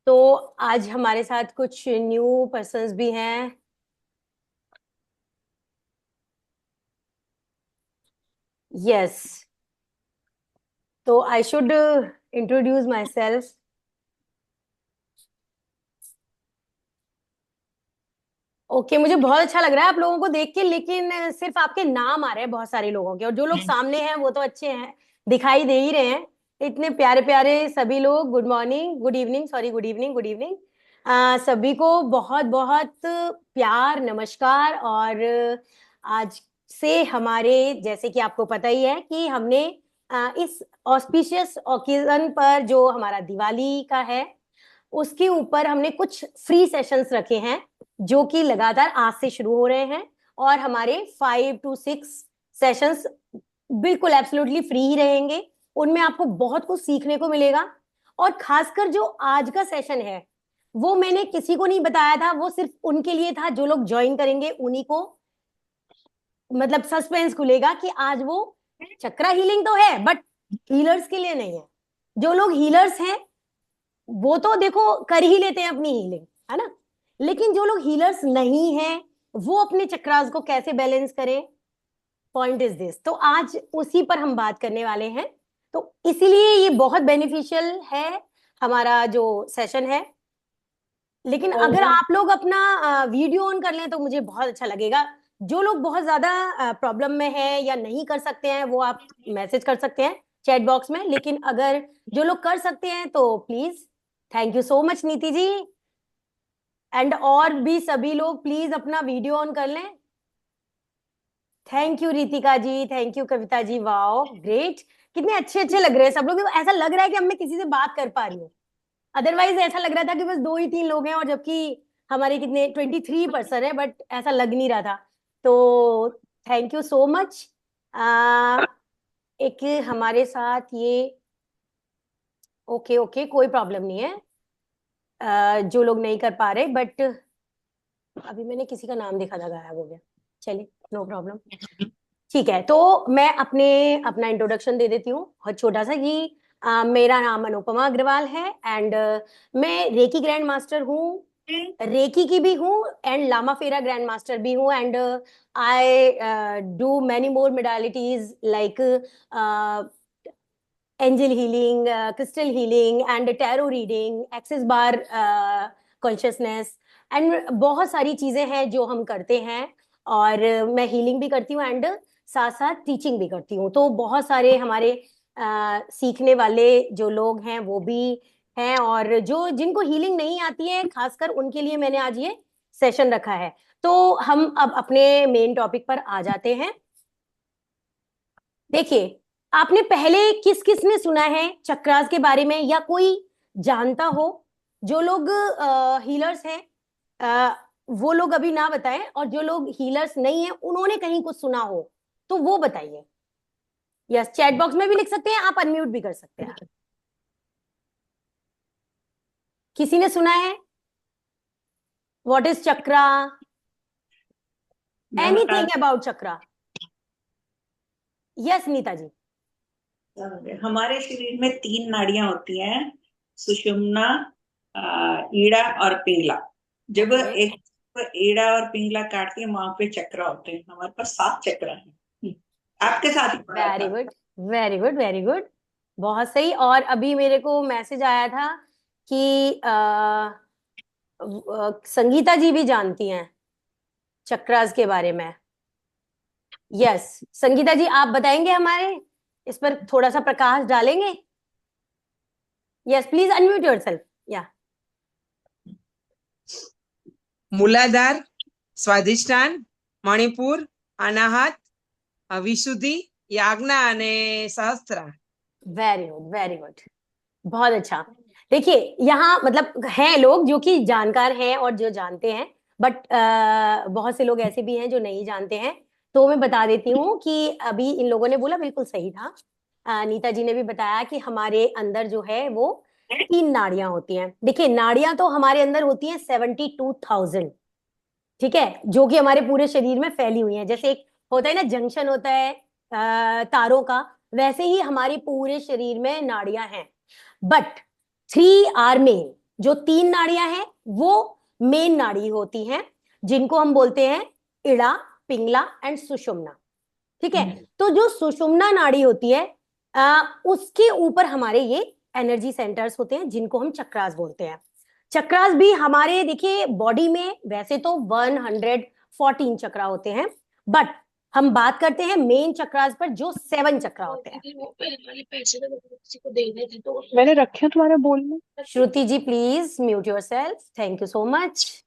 तो आज हमारे साथ कुछ न्यू पर्सन्स भी हैं। यस, तो I should introduce my self. Okay, मुझे बहुत अच्छा लग रहा है आप लोगों को देख के, लेकिन सिर्फ आपके नाम आ रहे हैं बहुत सारे लोगों के, और जो लोग सामने हैं वो तो अच्छे हैं, दिखाई दे ही रहे हैं। इतने प्यारे प्यारे सभी लोग। Good morning, good evening, sorry, good evening, good evening. सभी को बहुत बहुत प्यार, नमस्कार। और आज से हमारे, जैसे कि आपको पता ही है कि हमने इस ऑस्पिशियस ओकेजन पर, जो हमारा दिवाली का है, उसके ऊपर हमने कुछ फ्री सेशंस रखे हैं जो कि लगातार आज से शुरू हो रहे हैं। और हमारे 5 to 6 सेशंस बिल्कुल एब्सोल्युटली फ्री ही रहेंगे। उनमें आपको बहुत कुछ सीखने को मिलेगा। और खासकर जो आज का सेशन है वो मैंने किसी को नहीं बताया था, वो सिर्फ उनके लिए था जो लोग ज्वाइन करेंगे, उन्हीं को मतलब सस्पेंस खुलेगा कि आज वो चक्रा हीलिंग तो है बट हीलर्स के लिए नहीं है। जो लोग हीलर्स हैं वो तो देखो कर ही लेते हैं अपनी हीलिंग, है ना। लेकिन जो लोग हीलर्स नहीं हैं वो अपने चक्रास को कैसे बैलेंस करें, पॉइंट इज दिस। तो आज उसी पर हम बात करने वाले हैं। तो इसीलिए ये बहुत बेनिफिशियल है हमारा जो सेशन है। लेकिन अगर आप लोग अपना वीडियो ऑन कर लें तो मुझे बहुत अच्छा लगेगा। जो लोग बहुत ज्यादा प्रॉब्लम में हैं या नहीं कर सकते हैं वो आप मैसेज कर सकते हैं चैट बॉक्स में। लेकिन अगर जो लोग कर सकते हैं तो please, thank you so much नीति जी। एंड और भी सभी लोग प्लीज अपना वीडियो ऑन कर लें। Thank you Ritika ji, thank you Kavita ji, wow great. कितने अच्छे अच्छे लग रहे हैं सब लोग। देखो, ऐसा लग रहा है कि अब मैं किसी से बात कर पा रही हूँ। अदरवाइज ऐसा लग रहा था कि बस 2 ही 3 लोग हैं, और जबकि हमारे कितने 23 पर्सन है, बट ऐसा लग नहीं रहा था। तो थैंक यू सो मच। एक हमारे साथ ये, ओके ओके, कोई प्रॉब्लम नहीं है। जो लोग नहीं कर पा रहे, बट अभी मैंने किसी का नाम देखा था, गायब हो गया। चलिए, नो प्रॉब्लम। ठीक है, तो मैं अपना इंट्रोडक्शन दे देती हूँ बहुत छोटा सा कि मेरा नाम अनुपमा अग्रवाल है। एंड मैं रेकी ग्रैंड मास्टर हूँ, रेकी की भी हूँ, एंड लामा फेरा ग्रैंड मास्टर भी हूँ। And I do many more modalities like angel healing, crystal healing, and tarot reading, axis bar consciousness, and बहुत सारी चीजें हैं जो हम करते हैं। और मैं हीलिंग भी करती हूँ एंड साथ साथ टीचिंग भी करती हूँ। तो बहुत सारे हमारे सीखने वाले जो लोग हैं वो भी हैं, और जो जिनको हीलिंग नहीं आती है खासकर उनके लिए मैंने आज ये सेशन रखा है। तो हम अब अपने मेन टॉपिक पर आ जाते हैं। देखिए, आपने पहले किस किस ने सुना है चक्रास के बारे में, या कोई जानता हो? जो लोग हीलर्स हैं वो लोग अभी ना बताएं, और जो लोग हीलर्स नहीं है उन्होंने कहीं कुछ सुना हो तो वो बताइए। यस, चैट बॉक्स में भी लिख सकते हैं, आप अनम्यूट भी कर सकते हैं। किसी ने सुना है? What is chakra? मैं बता anything about chakra? Yes Neeta ji. हमारे शरीर में 3 नाड़ियां होती हैं। सुषुम्ना, ईड़ा और पिंगला। जब ओके, एक ईड़ा और पिंगला काटती है वहां पे चक्र होते हैं। हमारे पास 7 चक्र हैं। आपके साथ ही पढ़ा वेरी था। Good, very good, very good, बहुत सही। और अभी मेरे को मैसेज आया था कि संगीता जी भी जानती हैं चक्रास के बारे में। यस, संगीता जी आप बताएंगे हमारे इस पर थोड़ा सा प्रकाश डालेंगे? Yes, please unmute yourself. या મૂલાધાર, સ્વાધિષ્ઠાન, મણિપુર, અનાહત, વિશુદ્ધિ, યાજ્ઞા અને સહસ્ત્રા. वेरी गुड, वेरी गुड, बहुत अच्छा। देखिए, यहाँ मतलब हैं लोग जो कि जानकार हैं और जो जानते हैं, बट बहुत से लोग ऐसे भी हैं जो नहीं जानते हैं। तो मैं बता देती हूँ कि अभी इन लोगों ने बोला बिल्कुल सही था। नीता जी ने भी बताया कि हमारे अंदर जो है वो 3 नाड़ियां होती हैं। देखिए, नाड़ियां तो हमारे अंदर होती हैं 72,000, ठीक है, जो कि हमारे पूरे शरीर में फैली हुई हैं। जैसे एक होता है ना, जंक्शन होता है तारों का, वैसे ही हमारे पूरे शरीर में नाड़ियां हैं। बट 3 आर मेन, जो 3 नाड़ियां हैं वो मेन नाड़ी होती हैं, जिनको हम बोलते हैं इड़ा, पिंगला एंड सुषुम्ना। ठीक है, तो जो सुषुम्ना नाड़ी होती है उसके ऊपर हमारे ये एनर्जी सेंटर्स होते हैं, जिनको हम चक्रास बोलते हैं। चक्रास भी हमारे देखिए बॉडी में वैसे तो 114 चक्रा होते हैं, बट हम बात करते हैं मेन चक्रास पर जो 7 चक्रा होते हैं। वो पहले वाले पैसे तो किसी को देने थे तो मैंने रखे हैं तुम्हारे बोल में। Shruti ji please mute yourself, thank you so much.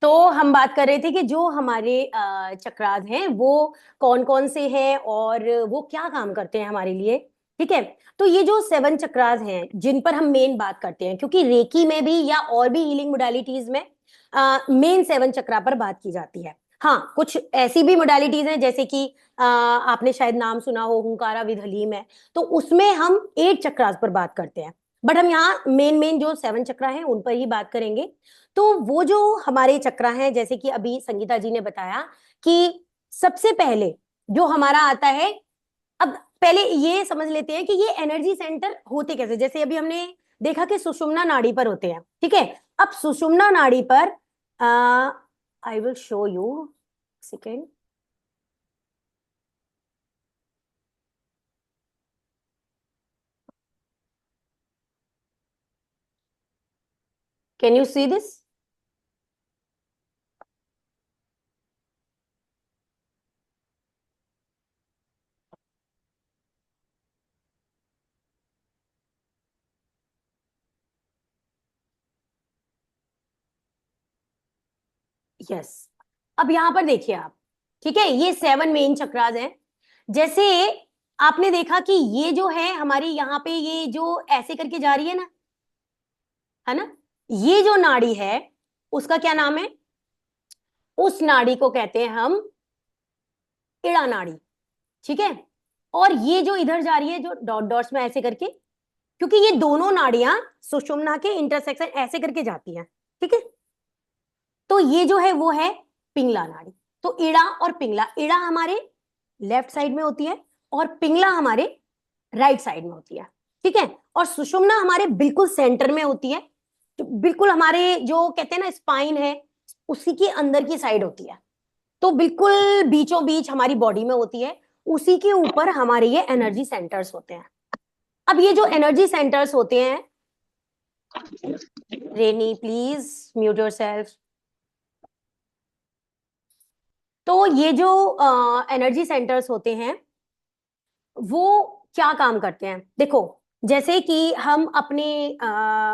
तो हम बात कर रहे थे कि जो हमारे चक्रास हैं वो कौन कौन से हैं और वो क्या काम करते हैं हमारे लिए। ठीक है, तो ये जो 7 चक्रास हैं जिन पर हम मेन बात करते हैं, क्योंकि रेकी में भी या और भी हीलिंग मोडालिटीज में मेन 7 चक्रा पर बात की जाती है। हाँ, कुछ ऐसी भी मोडालिटीज हैं जैसे कि आपने शायद नाम सुना हो हुंकारा विद हलीम है, तो उसमें हम 8 चक्रास पर बात करते हैं, बट हम यहाँ मेन मेन जो 7 चक्रा हैं उन पर ही बात करेंगे। तो वो जो हमारे चक्रा हैं, जैसे कि अभी संगीता जी ने बताया कि सबसे पहले जो हमारा आता है, अब पहले ये समझ लेते हैं कि ये एनर्जी सेंटर होते कैसे। जैसे अभी हमने देखा कि सुषुम्ना नाड़ी पर होते हैं, ठीक है। अब सुषुम्ना नाड़ी पर I will show you second. Can you see this? Yes, अब यहां पर देखिए आप, ठीक है, ये 7 मेन चक्रास हैं। जैसे आपने देखा कि ये जो है हमारी यहाँ पे ये जो ऐसे करके जा रही है ना, ये जो नाड़ी है उसका क्या नाम है? उस नाड़ी को कहते हैं हम इड़ा नाड़ी। ठीक है, और ये जो इधर जा रही है जो डॉट डॉट्स में ऐसे करके, क्योंकि ये दोनों नाड़ियां सुषुम्ना के इंटरसेक्शन ऐसे करके जाती हैं, ठीक है, तो ये जो है वो है पिंगला नाड़ी। तो इड़ा और पिंगला, इड़ा हमारे लेफ्ट साइड में होती है और पिंगला हमारे राइट साइड में होती है। ठीक है, और सुषुम्ना हमारे बिल्कुल सेंटर में होती है, तो बिल्कुल हमारे जो कहते हैं ना स्पाइन है उसी के अंदर की साइड होती है, तो बिल्कुल बीचों बीच हमारी बॉडी में होती है। उसी के ऊपर हमारे ये एनर्जी सेंटर्स होते हैं। अब ये जो एनर्जी सेंटर्स होते हैं, रेनी प्लीज म्यूट योरसेल्फ। तो ये जो एनर्जी सेंटर्स होते हैं वो क्या काम करते हैं? देखो, जैसे कि हम अपने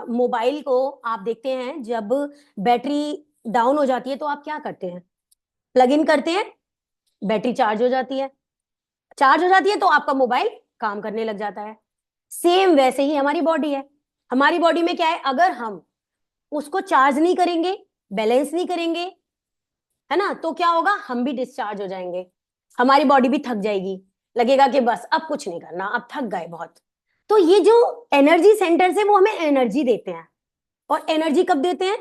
मोबाइल को आप देखते हैं, जब बैटरी डाउन हो जाती है तो आप क्या करते हैं? प्लग इन करते हैं, बैटरी चार्ज हो जाती है, चार्ज हो जाती है तो आपका मोबाइल काम करने लग जाता है। सेम वैसे ही हमारी बॉडी है। हमारी बॉडी में क्या है, अगर हम उसको चार्ज नहीं करेंगे, बैलेंस नहीं करेंगे, है ना, तो क्या होगा, हम भी डिस्चार्ज हो जाएंगे, हमारी बॉडी भी थक जाएगी, लगेगा कि बस अब कुछ नहीं करना, अब थक गए बहुत। तो ये जो एनर्जी सेंटर्स है वो हमें एनर्जी देते हैं, और एनर्जी कब देते हैं?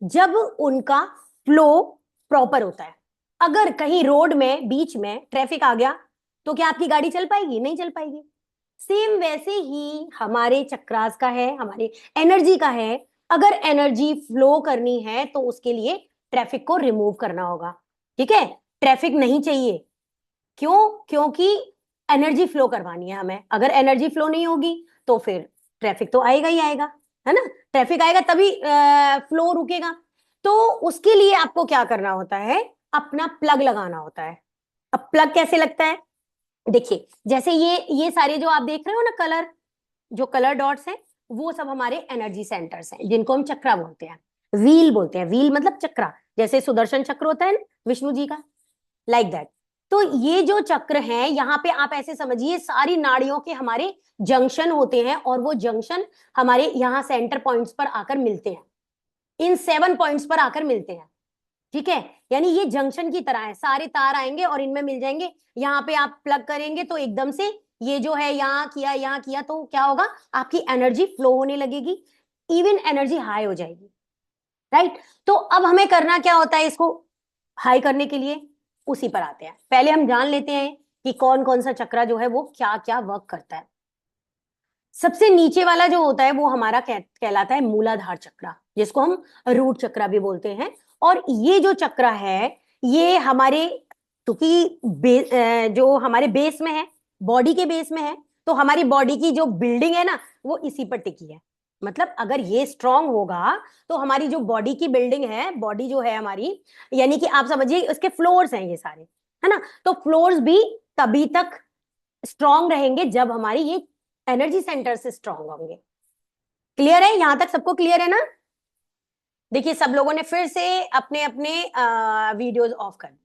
जब उनका फ्लो प्रॉपर होता है। अगर कहीं रोड में बीच में ट्रैफिक आ गया तो क्या आपकी गाड़ी चल पाएगी? नहीं चल पाएगी। सेम वैसे ही हमारे चक्रास का है, हमारे एनर्जी का है। अगर एनर्जी फ्लो करनी है तो उसके लिए ट्रैफिक को रिमूव करना होगा। ठीक है, ट्रैफिक नहीं चाहिए, क्यों? क्योंकि एनर्जी फ्लो करवानी है हमें। अगर एनर्जी फ्लो नहीं होगी तो फिर ट्रैफिक तो आएगा ही आएगा, है ना, ट्रैफिक आएगा तभी फ्लो रुकेगा। तो उसके लिए आपको क्या करना होता है? अपना प्लग लगाना होता है। अब प्लग कैसे लगता है? देखिए, जैसे ये सारे जो आप देख रहे हो ना कलर, जो कलर डॉट्स हैं वो सब हमारे एनर्जी सेंटर्स हैं, जिनको हम चक्रा बोलते हैं, व्हील बोलते हैं। व्हील मतलब चक्रा, जैसे सुदर्शन चक्र होता है ना विष्णु जी का, लाइक दैट। तो ये जो चक्र हैं, यहाँ पे आप ऐसे समझिए सारी नाड़ियों के हमारे जंक्शन होते हैं, और वो जंक्शन हमारे यहाँ सेंटर पॉइंट्स पर आकर मिलते हैं, इन 7 पॉइंट्स पर आकर मिलते हैं। ठीक है, यानी ये जंक्शन की तरह है, सारे तार आएंगे और इनमें मिल जाएंगे। यहाँ पे आप प्लग करेंगे तो एकदम से ये जो है यहाँ किया तो क्या होगा, आपकी एनर्जी फ्लो होने लगेगी, इवन एनर्जी हाई हो जाएगी, राइट। तो अब हमें करना क्या होता है इसको हाई करने के लिए? उसी पर आते हैं। पहले हम जान लेते हैं कि कौन कौन सा चक्रा जो है वो क्या क्या वर्क करता है। सबसे नीचे वाला जो होता है वो हमारा कहलाता है मूलाधार चक्रा, जिसको हम रूट चक्रा भी बोलते हैं। और ये जो चक्रा है ये हमारे, क्योंकि जो हमारे बेस में है, बॉडी के बेस में है, तो हमारी बॉडी की जो बिल्डिंग है ना वो इसी पर टिकी है। मतलब अगर ये स्ट्रांग होगा तो हमारी जो बॉडी की बिल्डिंग है, बॉडी जो है हमारी, यानी कि आप समझिए इसके फ्लोर्स हैं ये सारे, है ना। तो फ्लोर्स भी तभी तक स्ट्रांग रहेंगे जब हमारी ये एनर्जी सेंटर से स्ट्रांग होंगे। क्लियर है? यहां तक सबको क्लियर है ना? देखिए सब लोगों ने फिर से अपने अपने वीडियोस ऑफ कर दिए।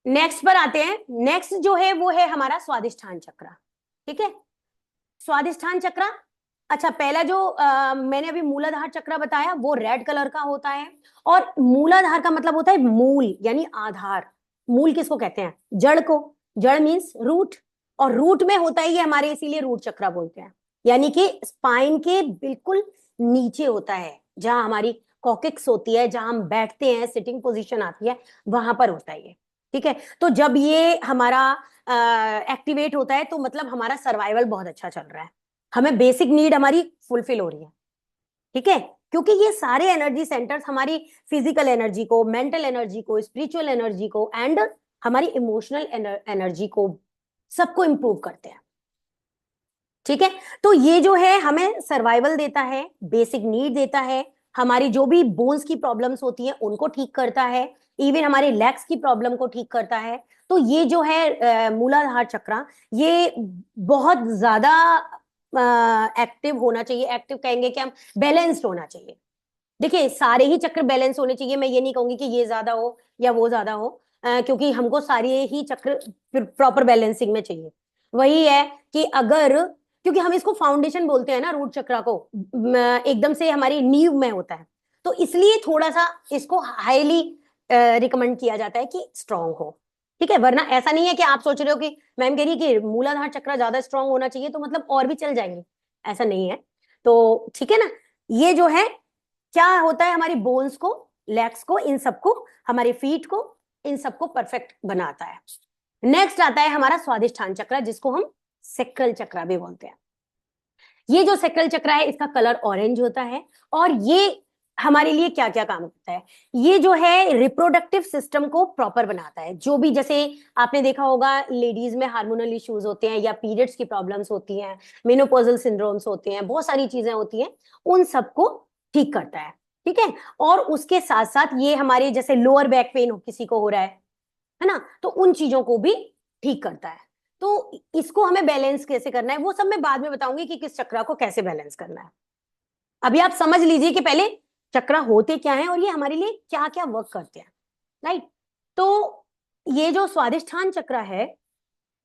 नेक्स्ट पर आते हैं। नेक्स्ट जो है वो है हमारा स्वादिष्ठान चक्र। ठीक है, स्वादिष्ठान चक्र। अच्छा, पहला जो मैंने अभी मूलाधार चक्र बताया वो रेड कलर का होता है। और मूलाधार का मतलब होता है मूल, यानी आधार। मूल किसको कहते हैं? जड़ को। जड़ मीन्स रूट, और रूट में होता है ये हमारे, इसीलिए रूट चक्र बोलते हैं। यानी कि स्पाइन के बिल्कुल नीचे होता है, जहां हमारी कॉकिक्स होती है, जहां हम बैठते हैं, सिटिंग पोजीशन आती है, वहां पर होता है ये। ठीक है, तो जब ये हमारा एक्टिवेट होता है तो मतलब हमारा सर्वाइवल बहुत अच्छा चल रहा है, हमें बेसिक नीड हमारी फुलफिल हो रही है। ठीक है, क्योंकि ये सारे एनर्जी सेंटर्स हमारी फिजिकल एनर्जी को, मेंटल एनर्जी को, स्पिरिचुअल एनर्जी को एंड हमारी इमोशनल एनर्जी को, सबको इंप्रूव करते हैं। ठीक है, तो ये जो है हमें सर्वाइवल देता है, बेसिक नीड देता है, हमारी जो भी बोन्स की प्रॉब्लम्स होती हैं उनको ठीक करता है, इवन हमारे लेग्स की प्रॉब्लम को ठीक करता है। तो ये जो है मूलाधार चक्र, ये बहुत ज्यादा एक्टिव होना चाहिए। एक्टिव कहेंगे कि हम बैलेंस्ड होना चाहिए। देखिए सारे ही चक्र बैलेंस होने चाहिए, मैं ये नहीं कहूंगी कि ये ज्यादा हो या वो ज्यादा हो, क्योंकि हमको सारे ही चक्र प्रॉपर बैलेंसिंग में चाहिए। वही है कि अगर, क्योंकि हम इसको फाउंडेशन बोलते हैं ना रूट चक्र को, एकदम से हमारी नींव में होता है, तो इसलिए थोड़ा सा इसको हाईली रिकमेंड किया जाता है कि स्ट्रांग हो। ठीक है, वरना ऐसा नहीं है कि आप सोच रहे हो कि मैम कह रही है कि मूलाधार चक्र ज्यादा स्ट्रांग होना चाहिए तो मतलब और भी चल जाएंगे, ऐसा नहीं है। तो ठीक है ना, ये जो है क्या होता है, हमारी बोन्स को, लेग्स को, इन सबको, हमारे फीट को, इन सबको परफेक्ट बनाता है। नेक्स्ट आता है हमारा स्वादिष्ठान चक्र, जिसको हम सेक्रल चक्र भी बोलते हैं। ये जो सेक्रल चक्र है इसका कलर ऑरेंज होता है, और ये हमारे लिए क्या क्या काम करता है? ये जो है रिप्रोडक्टिव सिस्टम को प्रॉपर बनाता है। जो भी, जैसे आपने देखा होगा लेडीज में हार्मोनल इश्यूज होते हैं या पीरियड्स की प्रॉब्लम्स होती हैं, मेनोपॉजल सिंड्रोम्स होते हैं, बहुत सारी चीजें होती हैं, उन सबको ठीक करता है। ठीक है, और उसके साथ साथ ये हमारे जैसे लोअर बैक पेन किसी को हो रहा है ना, तो उन चीजों को भी ठीक करता है। तो इसको हमें बैलेंस कैसे करना है वो सब मैं बाद में बताऊंगी कि किस चक्र को कैसे बैलेंस करना है। अभी आप समझ लीजिए कि पहले चक्र होते क्या हैं और ये हमारे लिए क्या क्या वर्क करते हैं। राइट, तो ये जो स्वादिष्ठान चक्र है,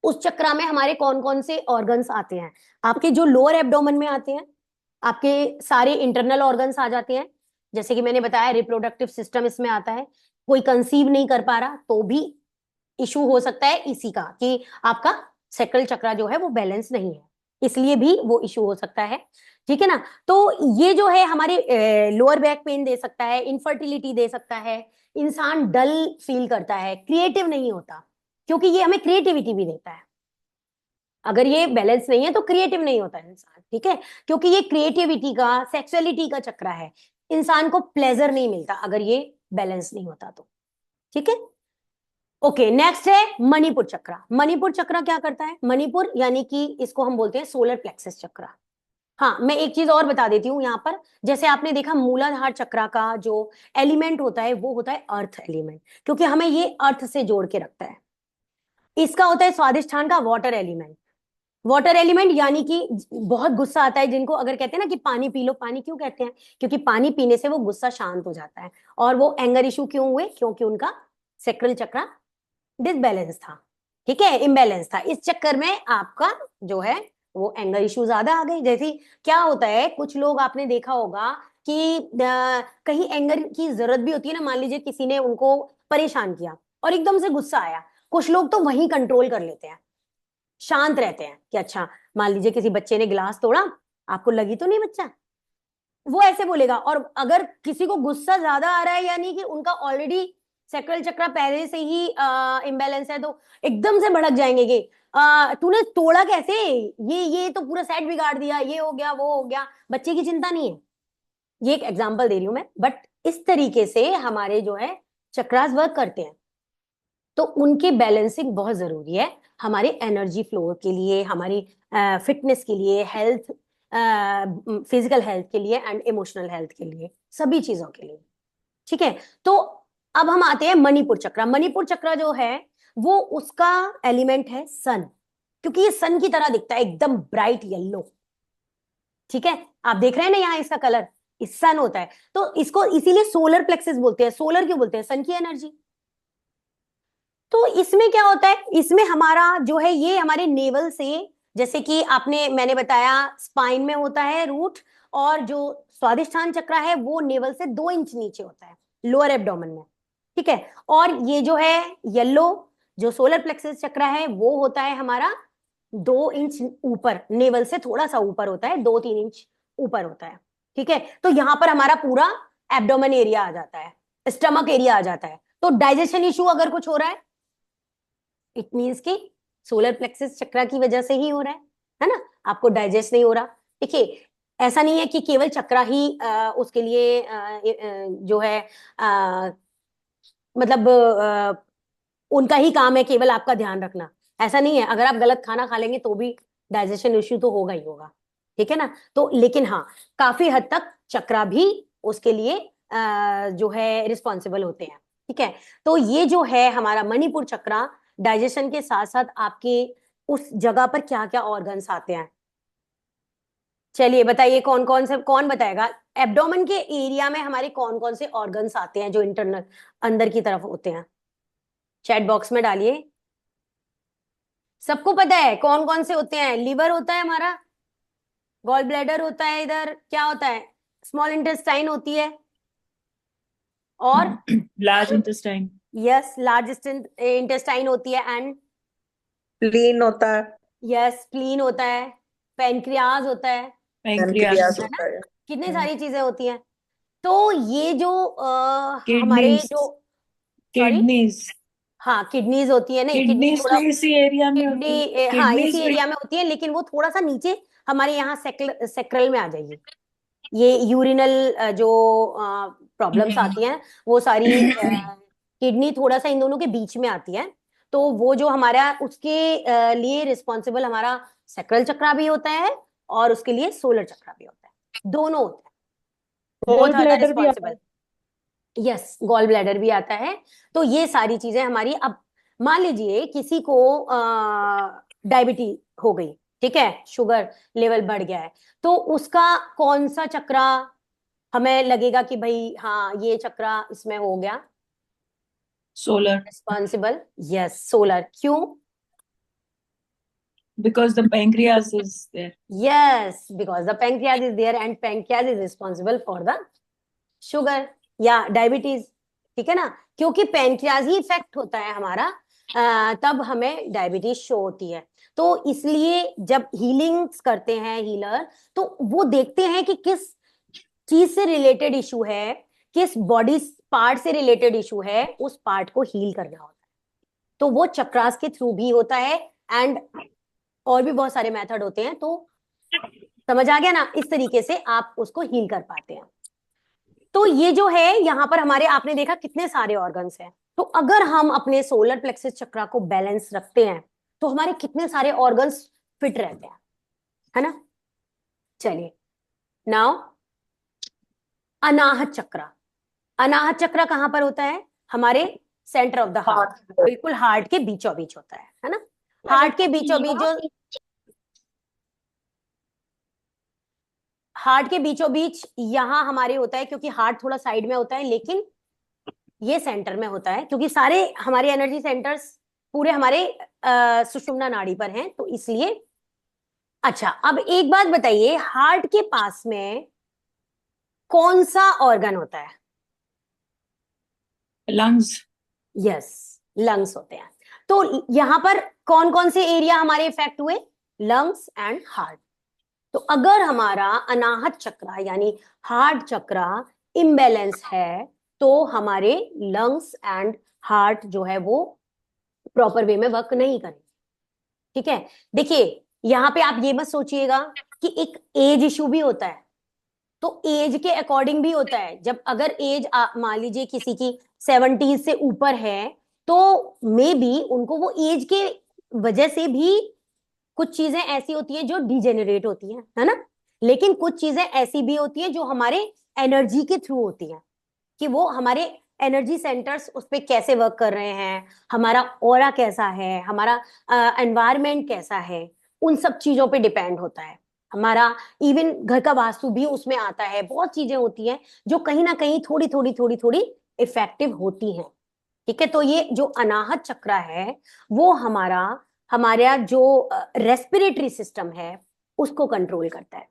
उस चक्र में हमारे कौन कौन से ऑर्गन्स आते हैं? आपके जो लोअर एब्डोमेन में आते हैं, आपके सारे इंटरनल ऑर्गन्स आ जाते हैं। जैसे कि मैंने बताया रिप्रोडक्टिव सिस्टम इसमें आता है। कोई कंसीव नहीं कर पा रहा तो भी इशू हो सकता है इसी का, कि आपका सेक्रल चक्र जो है वो बैलेंस नहीं है, इसलिए भी वो इशू हो सकता है। ठीक है ना, तो ये जो है हमारे लोअर बैक पेन दे सकता है, इनफर्टिलिटी दे सकता है, इंसान डल फील करता है, क्रिएटिव नहीं होता, क्योंकि ये हमें क्रिएटिविटी भी देता है। अगर ये बैलेंस नहीं है तो क्रिएटिव नहीं होता इंसान। ठीक है, क्योंकि ये क्रिएटिविटी का, सेक्सुअलिटी का चक्र है, इंसान को प्लेजर नहीं मिलता अगर ये बैलेंस नहीं होता तो। ठीक है, ओके। नेक्स्ट है मणिपुर चक्र। मणिपुर चक्र क्या करता है? मणिपुर यानी कि इसको हम बोलते हैं सोलर प्लेक्सस चक्र। हाँ, मैं एक चीज और बता देती हूँ यहाँ पर। जैसे आपने देखा मूलाधार चक्र का जो एलिमेंट होता है वो होता है अर्थ एलिमेंट, क्योंकि हमें ये अर्थ से जोड़ के रखता है। इसका होता है स्वादिष्ठान का वाटर एलिमेंट। वाटर एलिमेंट यानी कि बहुत गुस्सा आता है जिनको, अगर कहते हैं ना कि पानी पी लो, पानी क्यों कहते हैं? क्योंकि पानी पीने से वो गुस्सा शांत हो जाता है। और वो एंगर इशू क्यों हुए? क्योंकि उनका सेक्रल चक्र डिसबैलेंस था। ठीक है, इम्बैलेंस था। इस चक्कर में आपका जो है वो एंगर इशू ज्यादा आ गई। जैसे क्या होता है, कुछ लोग आपने देखा होगा कि कहीं एंगर की जरूरत भी होती है ना, मान लीजिए किसी ने उनको परेशान किया और एकदम से गुस्सा आया, कुछ लोग तो वहीं कंट्रोल कर लेते हैं, शांत रहते हैं कि अच्छा, मान लीजिए किसी बच्चे ने गिलास तोड़ा, आपको लगी तो नहीं बच्चा, वो ऐसे बोलेगा। और अगर किसी को गुस्सा ज्यादा आ रहा है, यानी कि उनका ऑलरेडी सैक्रल चक्र पहले से ही इम्बैलेंस है, तो एकदम से भड़क जाएंगे कि तूने तोड़ा कैसे, ये तो पूरा सेट बिगाड़ दिया, ये हो गया वो हो गया। बच्चे की चिंता नहीं है, ये एक एग्जांपल दे रही हूं मैं, बट इस तरीके से हमारे जो है चक्रास वर्क करते हैं। तो उनकी बैलेंसिंग बहुत जरूरी है हमारे एनर्जी फ्लो के लिए, हमारी फिटनेस के लिए, हेल्थ, फिजिकल हेल्थ के लिए एंड इमोशनल हेल्थ के लिए, सभी चीजों के लिए। ठीक है। तो अब हम आते हैं मणिपुर चक्र। मणिपुर चक्र जो है वो, उसका एलिमेंट है सन, क्योंकि ये सन की तरह दिखता है, एकदम ब्राइट येलो। ठीक है, आप देख रहे हैं ना यहाँ इसका कलर, इस सन होता है। तो इसको इसीलिए सोलर प्लेक्सिस बोलते हैं। सोलर क्यों बोलते हैं? सन की एनर्जी। तो इसमें क्या होता है, इसमें हमारा जो है ये हमारे नेवल से, जैसे कि मैंने बताया स्पाइन में होता है रूट, और जो स्वादिष्ठान चक्र है वो नेवल से 2 इंच नीचे होता है, लोअर एब्डोमेन में। ठीक है। और ये जो है येलो, जो सोलर प्लेक्सस चक्र है, वो होता है हमारा 2 इंच ऊपर, नेवल से थोड़ा सा ऊपर होता है, 2-3 इंच ऊपर होता है। ठीक है। तो यहाँ पर हमारा पूरा एब्डोमेन एरिया आ जाता है, स्टमक एरिया आ जाता है। तो डाइजेशन इशू अगर कुछ हो रहा है, इट मीन्स कि सोलर प्लेक्सस चक्र की वजह से ही हो रहा है ना। आपको डाइजेस्ट नहीं हो रहा। देखिए, ऐसा नहीं है कि केवल चक्र ही उसके लिए जो है मतलब उनका ही काम है केवल आपका ध्यान रखना। ऐसा नहीं है, अगर आप गलत खाना खा लेंगे तो भी डाइजेशन इश्यू तो होगा ही होगा। ठीक है ना। तो लेकिन हाँ, काफी हद तक चक्र भी उसके लिए जो है रिस्पॉन्सिबल होते हैं। ठीक है। तो ये जो है हमारा मणिपुर चक्र, डाइजेशन के साथ साथ आपके उस जगह पर क्या क्या ऑर्गन्स आते हैं, चलिए बताइए, कौन कौन से, कौन बताएगा? एब्डोमेन के एरिया में हमारे कौन कौन से ऑर्गन्स आते हैं जो इंटरनल अंदर की तरफ होते हैं? चैट बॉक्स में डालिए। सबको पता है कौन कौन से होते हैं? लिवर होता है हमारा, गॉल ब्लैडर होता है, इधर क्या होता है, स्मॉल इंटेस्टाइन होती है, और large intestine. Yes, large intestine होती है, एंड प्लीन होता है, यस, स्प्लीन होता है, पेनक्रियाज होता है पैनक्रियास है ना। होता है। कितनी सारी चीजें होती हैं। तो ये जो हमारे किडनीज, जो, सॉरी, किडनीज, हाँ किडनीज होती है, नहीं किडनी किडनीज तो थोड़ा, इसी एरिया में होती है। किडनी हाँ इसी किडनीज एरिया में होती है, लेकिन वो थोड़ा सा नीचे हमारे यहाँ सेक्रल में आ जाएगी। ये यूरिनल जो प्रॉब्लम्स आती हैं वो सारी किडनी थोड़ा सा इन दोनों के बीच में आती है। तो वो जो हमारा उसके लिए रिस्पॉन्सिबल हमारा सेक्रल चक्र भी होता है, और उसके लिए सोलर चक्र भी होता है, दोनों होते हैं, गॉल बोथ आर ब्लैडर भी आता रिस्पॉन्सिबल। यस, गॉल ब्लैडर भी आता है। तो ये सारी चीजें हमारी, अब मान लीजिए किसी को डायबिटीज हो गई, ठीक है, शुगर लेवल बढ़ गया है, तो उसका कौन सा चक्र हमें लगेगा कि भाई हाँ ये चक्र इसमें हो गया सोलर, रिस्पॉन्सिबल? Yes, solar. क्यों? because the pancreas is there. Yes, because the pancreas is there and pancreas is responsible for the sugar या डायबिटीज। ठीक है ना, क्योंकि पैंक्रियाज ही इफेक्ट होता है हमारा, तब हमें डायबिटीज शो होती है। तो इसलिए जब हीलिंग्स करते हैं हीलर, तो वो देखते हैं कि किस चीज से रिलेटेड इशू है, किस बॉडी पार्ट से रिलेटेड इशू है, उस पार्ट को हील करना होता है। तो वो चक्रास के थ्रू भी होता है, एंड और भी बहुत सारे मेथड होते हैं। तो समझ आ गया ना, इस तरीके से आप उसको हील कर पाते हैं। तो ये जो है यहाँ पर हमारे, आपने देखा कितने सारे ऑर्गन्स हैं। तो अगर हम अपने सोलर प्लेक्सस चक्र को बैलेंस रखते हैं तो हमारे कितने सारे ऑर्गन्स फिट रहते हैं, है ना। चलिए, नाउ अनाहत चक्र। अनाहत चक्र कहां पर होता है? हमारे सेंटर ऑफ द हार्ट, बिल्कुल हार्ट के बीचों बीच होता है ना। हार्ट के बीचों बीच जो, हार्ट के बीचों बीच यहाँ हमारे होता है, क्योंकि हार्ट थोड़ा साइड में होता है, लेकिन ये सेंटर में होता है, क्योंकि सारे हमारे एनर्जी सेंटर्स पूरे हमारे सुषुम्ना नाड़ी पर हैं, तो इसलिए। अच्छा, अब एक बात बताइए, हार्ट के पास में कौन सा ऑर्गन होता है? लंग्स। यस, लंग्स होते हैं। तो यहाँ पर कौन कौन से एरिया हमारे इफेक्ट हुए? Lungs and heart. तो अगर हमारा अनाहत चक्र यानी हार्ट चक्र इम्बैलेंस है तो हमारे लंग्स एंड हार्ट जो है वो प्रॉपर वे में वर्क नहीं करेंगे। ठीक है, देखिए यहाँ पे आप ये मत सोचिएगा कि एक एज इशू भी होता है, तो एज के अकॉर्डिंग भी होता है। जब अगर एज मान लीजिए किसी की 70 से ऊपर है तो मे बी उनको वो एज के वजह से भी कुछ चीजें ऐसी होती है जो डिजेनरेट होती हैं, है ना। लेकिन कुछ चीजें ऐसी भी होती हैं जो हमारे एनर्जी के थ्रू होती हैं, कि वो हमारे एनर्जी सेंटर्स उस पर कैसे वर्क कर रहे हैं, हमारा ऑरा कैसा है, हमारा एनवायरमेंट कैसा है, उन सब चीजों पे डिपेंड होता है। हमारा इवन घर का वास्तु भी उसमें आता है। बहुत चीजें होती हैं जो कहीं ना कहीं थोड़ी थोड़ी थोड़ी थोड़ी इफेक्टिव होती हैं। ठीक है, तो ये जो अनाहत चक्र है वो हमारा जो रेस्पिरेटरी सिस्टम है उसको कंट्रोल करता है।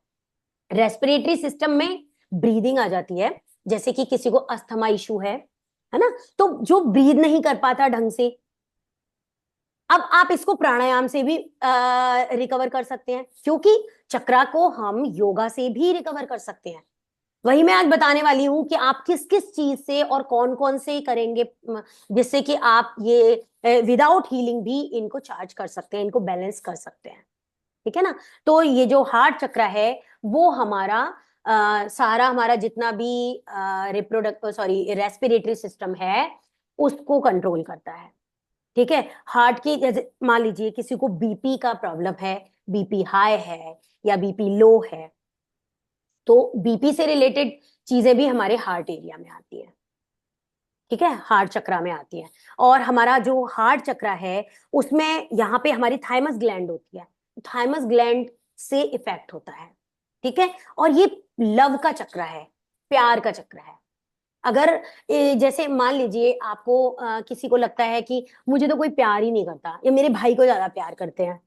रेस्पिरेटरी सिस्टम में ब्रीदिंग आ जाती है, जैसे कि किसी को अस्थमा इशू है ना, तो जो ब्रीद नहीं कर पाता ढंग से, अब आप इसको प्राणायाम से भी रिकवर कर सकते हैं, क्योंकि चक्रा को हम योगा से भी रिकवर कर सकते हैं। वही मैं आज बताने वाली हूं कि आप किस किस चीज से और कौन कौन से करेंगे जिससे कि आप ये विदाउट हीलिंग भी इनको चार्ज कर सकते हैं, इनको बैलेंस कर सकते हैं। ठीक है ना। तो ये जो हार्ट चक्र है वो हमारा सारा हमारा जितना भी रेस्पिरेटरी सिस्टम है उसको कंट्रोल करता है। ठीक है, हार्ट की जैसे मान लीजिए किसी को बीपी का प्रॉब्लम है, बीपी हाई है या बीपी लो है, तो बीपी से रिलेटेड चीजें भी हमारे हार्ट एरिया में आती है। ठीक है, हार्ट चक्र में आती है। और हमारा जो हार्ट चक्र है उसमें यहाँ पे हमारी थाइमस ग्लैंड होती है, थाइमस ग्लैंड से इफेक्ट होता है। ठीक है, और ये लव का चक्र है, प्यार का चक्र है। अगर जैसे मान लीजिए आपको किसी को लगता है कि मुझे तो कोई प्यार ही नहीं करता, या मेरे भाई को ज्यादा प्यार करते हैं,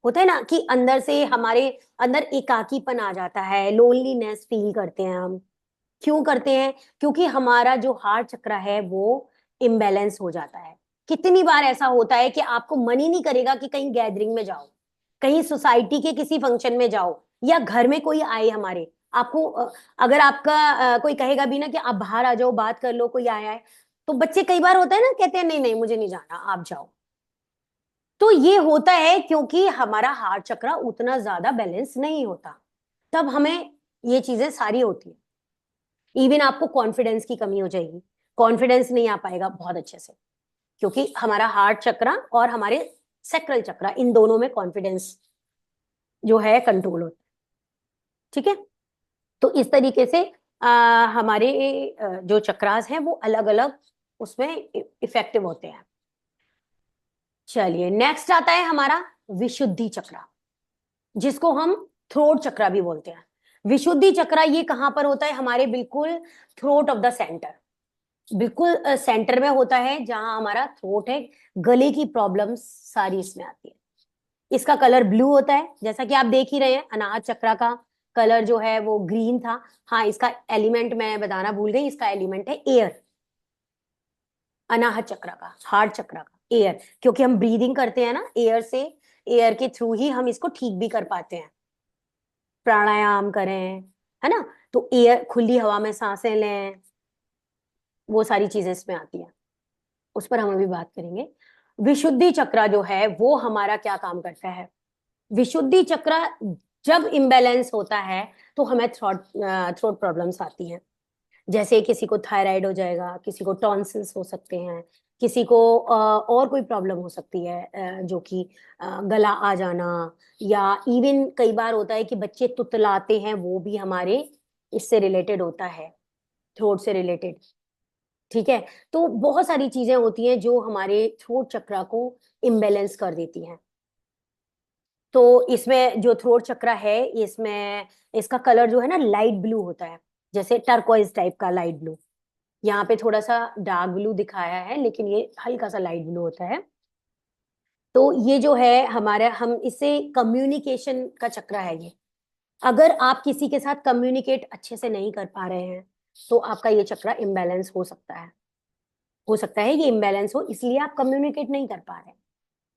होता है ना कि अंदर से हमारे अंदर एकाकीपन आ जाता है, लोनलीनेस फील करते हैं हम। क्यों करते हैं? क्योंकि हमारा जो हार्ट चक्र है वो इम्बैलेंस हो जाता है। कितनी बार ऐसा होता है कि आपको मन ही नहीं करेगा कि कहीं गैदरिंग में जाओ, कहीं सोसाइटी के किसी फंक्शन में जाओ, या घर में कोई आए हमारे, आपको अगर आपका कोई कहेगा भी ना कि आप बाहर आ जाओ, बात कर लो, कोई आया है, तो बच्चे कई बार होता है ना, कहते हैं नहीं नहीं मुझे नहीं जाना, आप जाओ। तो ये होता है क्योंकि हमारा हार्ट चक्र उतना ज्यादा बैलेंस नहीं होता, तब हमें ये चीजें सारी होती है। इवन आपको कॉन्फिडेंस की कमी हो जाएगी, कॉन्फिडेंस नहीं आ पाएगा बहुत अच्छे से, क्योंकि हमारा हार्ट चक्र और हमारे सेक्रल चक्र इन दोनों में कॉन्फिडेंस जो है कंट्रोल होता है। ठीक है, तो इस तरीके से हमारे जो चक्रास हैं वो अलग अलग उसमें इफेक्टिव होते हैं। चलिए नेक्स्ट आता है हमारा विशुद्धि चक्र, जिसको हम थ्रोट चक्र भी बोलते हैं। विशुद्धि चक्र ये कहां पर होता है? हमारे बिल्कुल थ्रोट ऑफ द सेंटर, बिल्कुल सेंटर में होता है, जहां हमारा थ्रोट है। गले की प्रॉब्लम्स सारी इसमें आती है। इसका कलर ब्लू होता है, जैसा कि आप देख ही रहे हैं। अनाहत चक्र का कलर जो है वो ग्रीन था। हाँ, इसका एलिमेंट मैं बताना भूल गई, इसका एलिमेंट है एयर। अनाहत चक्र का, हार्ट चक्र का एयर, क्योंकि हम ब्रीदिंग करते हैं ना एयर से, एयर के थ्रू ही हम इसको ठीक भी कर पाते हैं। प्राणायाम करें, है ना, तो एयर, खुली हवा में सांसें लें, वो सारी चीजें इसमें आती हैं। उस पर हम अभी बात करेंगे। विशुद्धि चक्र जो है वो हमारा क्या काम करता है? विशुद्धि चक्र जब इम्बैलेंस होता है तो हमें थ्रोट प्रॉब्लम्स आती हैं। जैसे किसी को थायराइड हो जाएगा, किसी को टॉन्सिल्स हो सकते हैं, किसी को और कोई प्रॉब्लम हो सकती है, जो कि गला आ जाना, या इवन कई बार होता है कि बच्चे तुतलाते हैं, वो भी हमारे इससे रिलेटेड होता है, थ्रोट से रिलेटेड। ठीक है, तो बहुत सारी चीजें होती हैं जो हमारे थ्रोट चक्र को इम्बैलेंस कर देती हैं। तो इसमें जो थ्रोट चक्र है इसमें इसका कलर जो है ना लाइट ब्लू होता है, जैसे टर्कोइज टाइप का लाइट ब्लू। यहाँ पे थोड़ा सा डार्क ब्लू दिखाया है, लेकिन ये हल्का सा लाइट ब्लू होता है। तो ये जो है हमारा, हम इसे कम्युनिकेशन का चक्र है ये। अगर आप किसी के साथ कम्युनिकेट अच्छे से नहीं कर पा रहे हैं तो आपका ये चक्र इम्बैलेंस हो सकता है। हो सकता है ये इम्बैलेंस हो इसलिए आप कम्युनिकेट नहीं कर पा रहे हैं।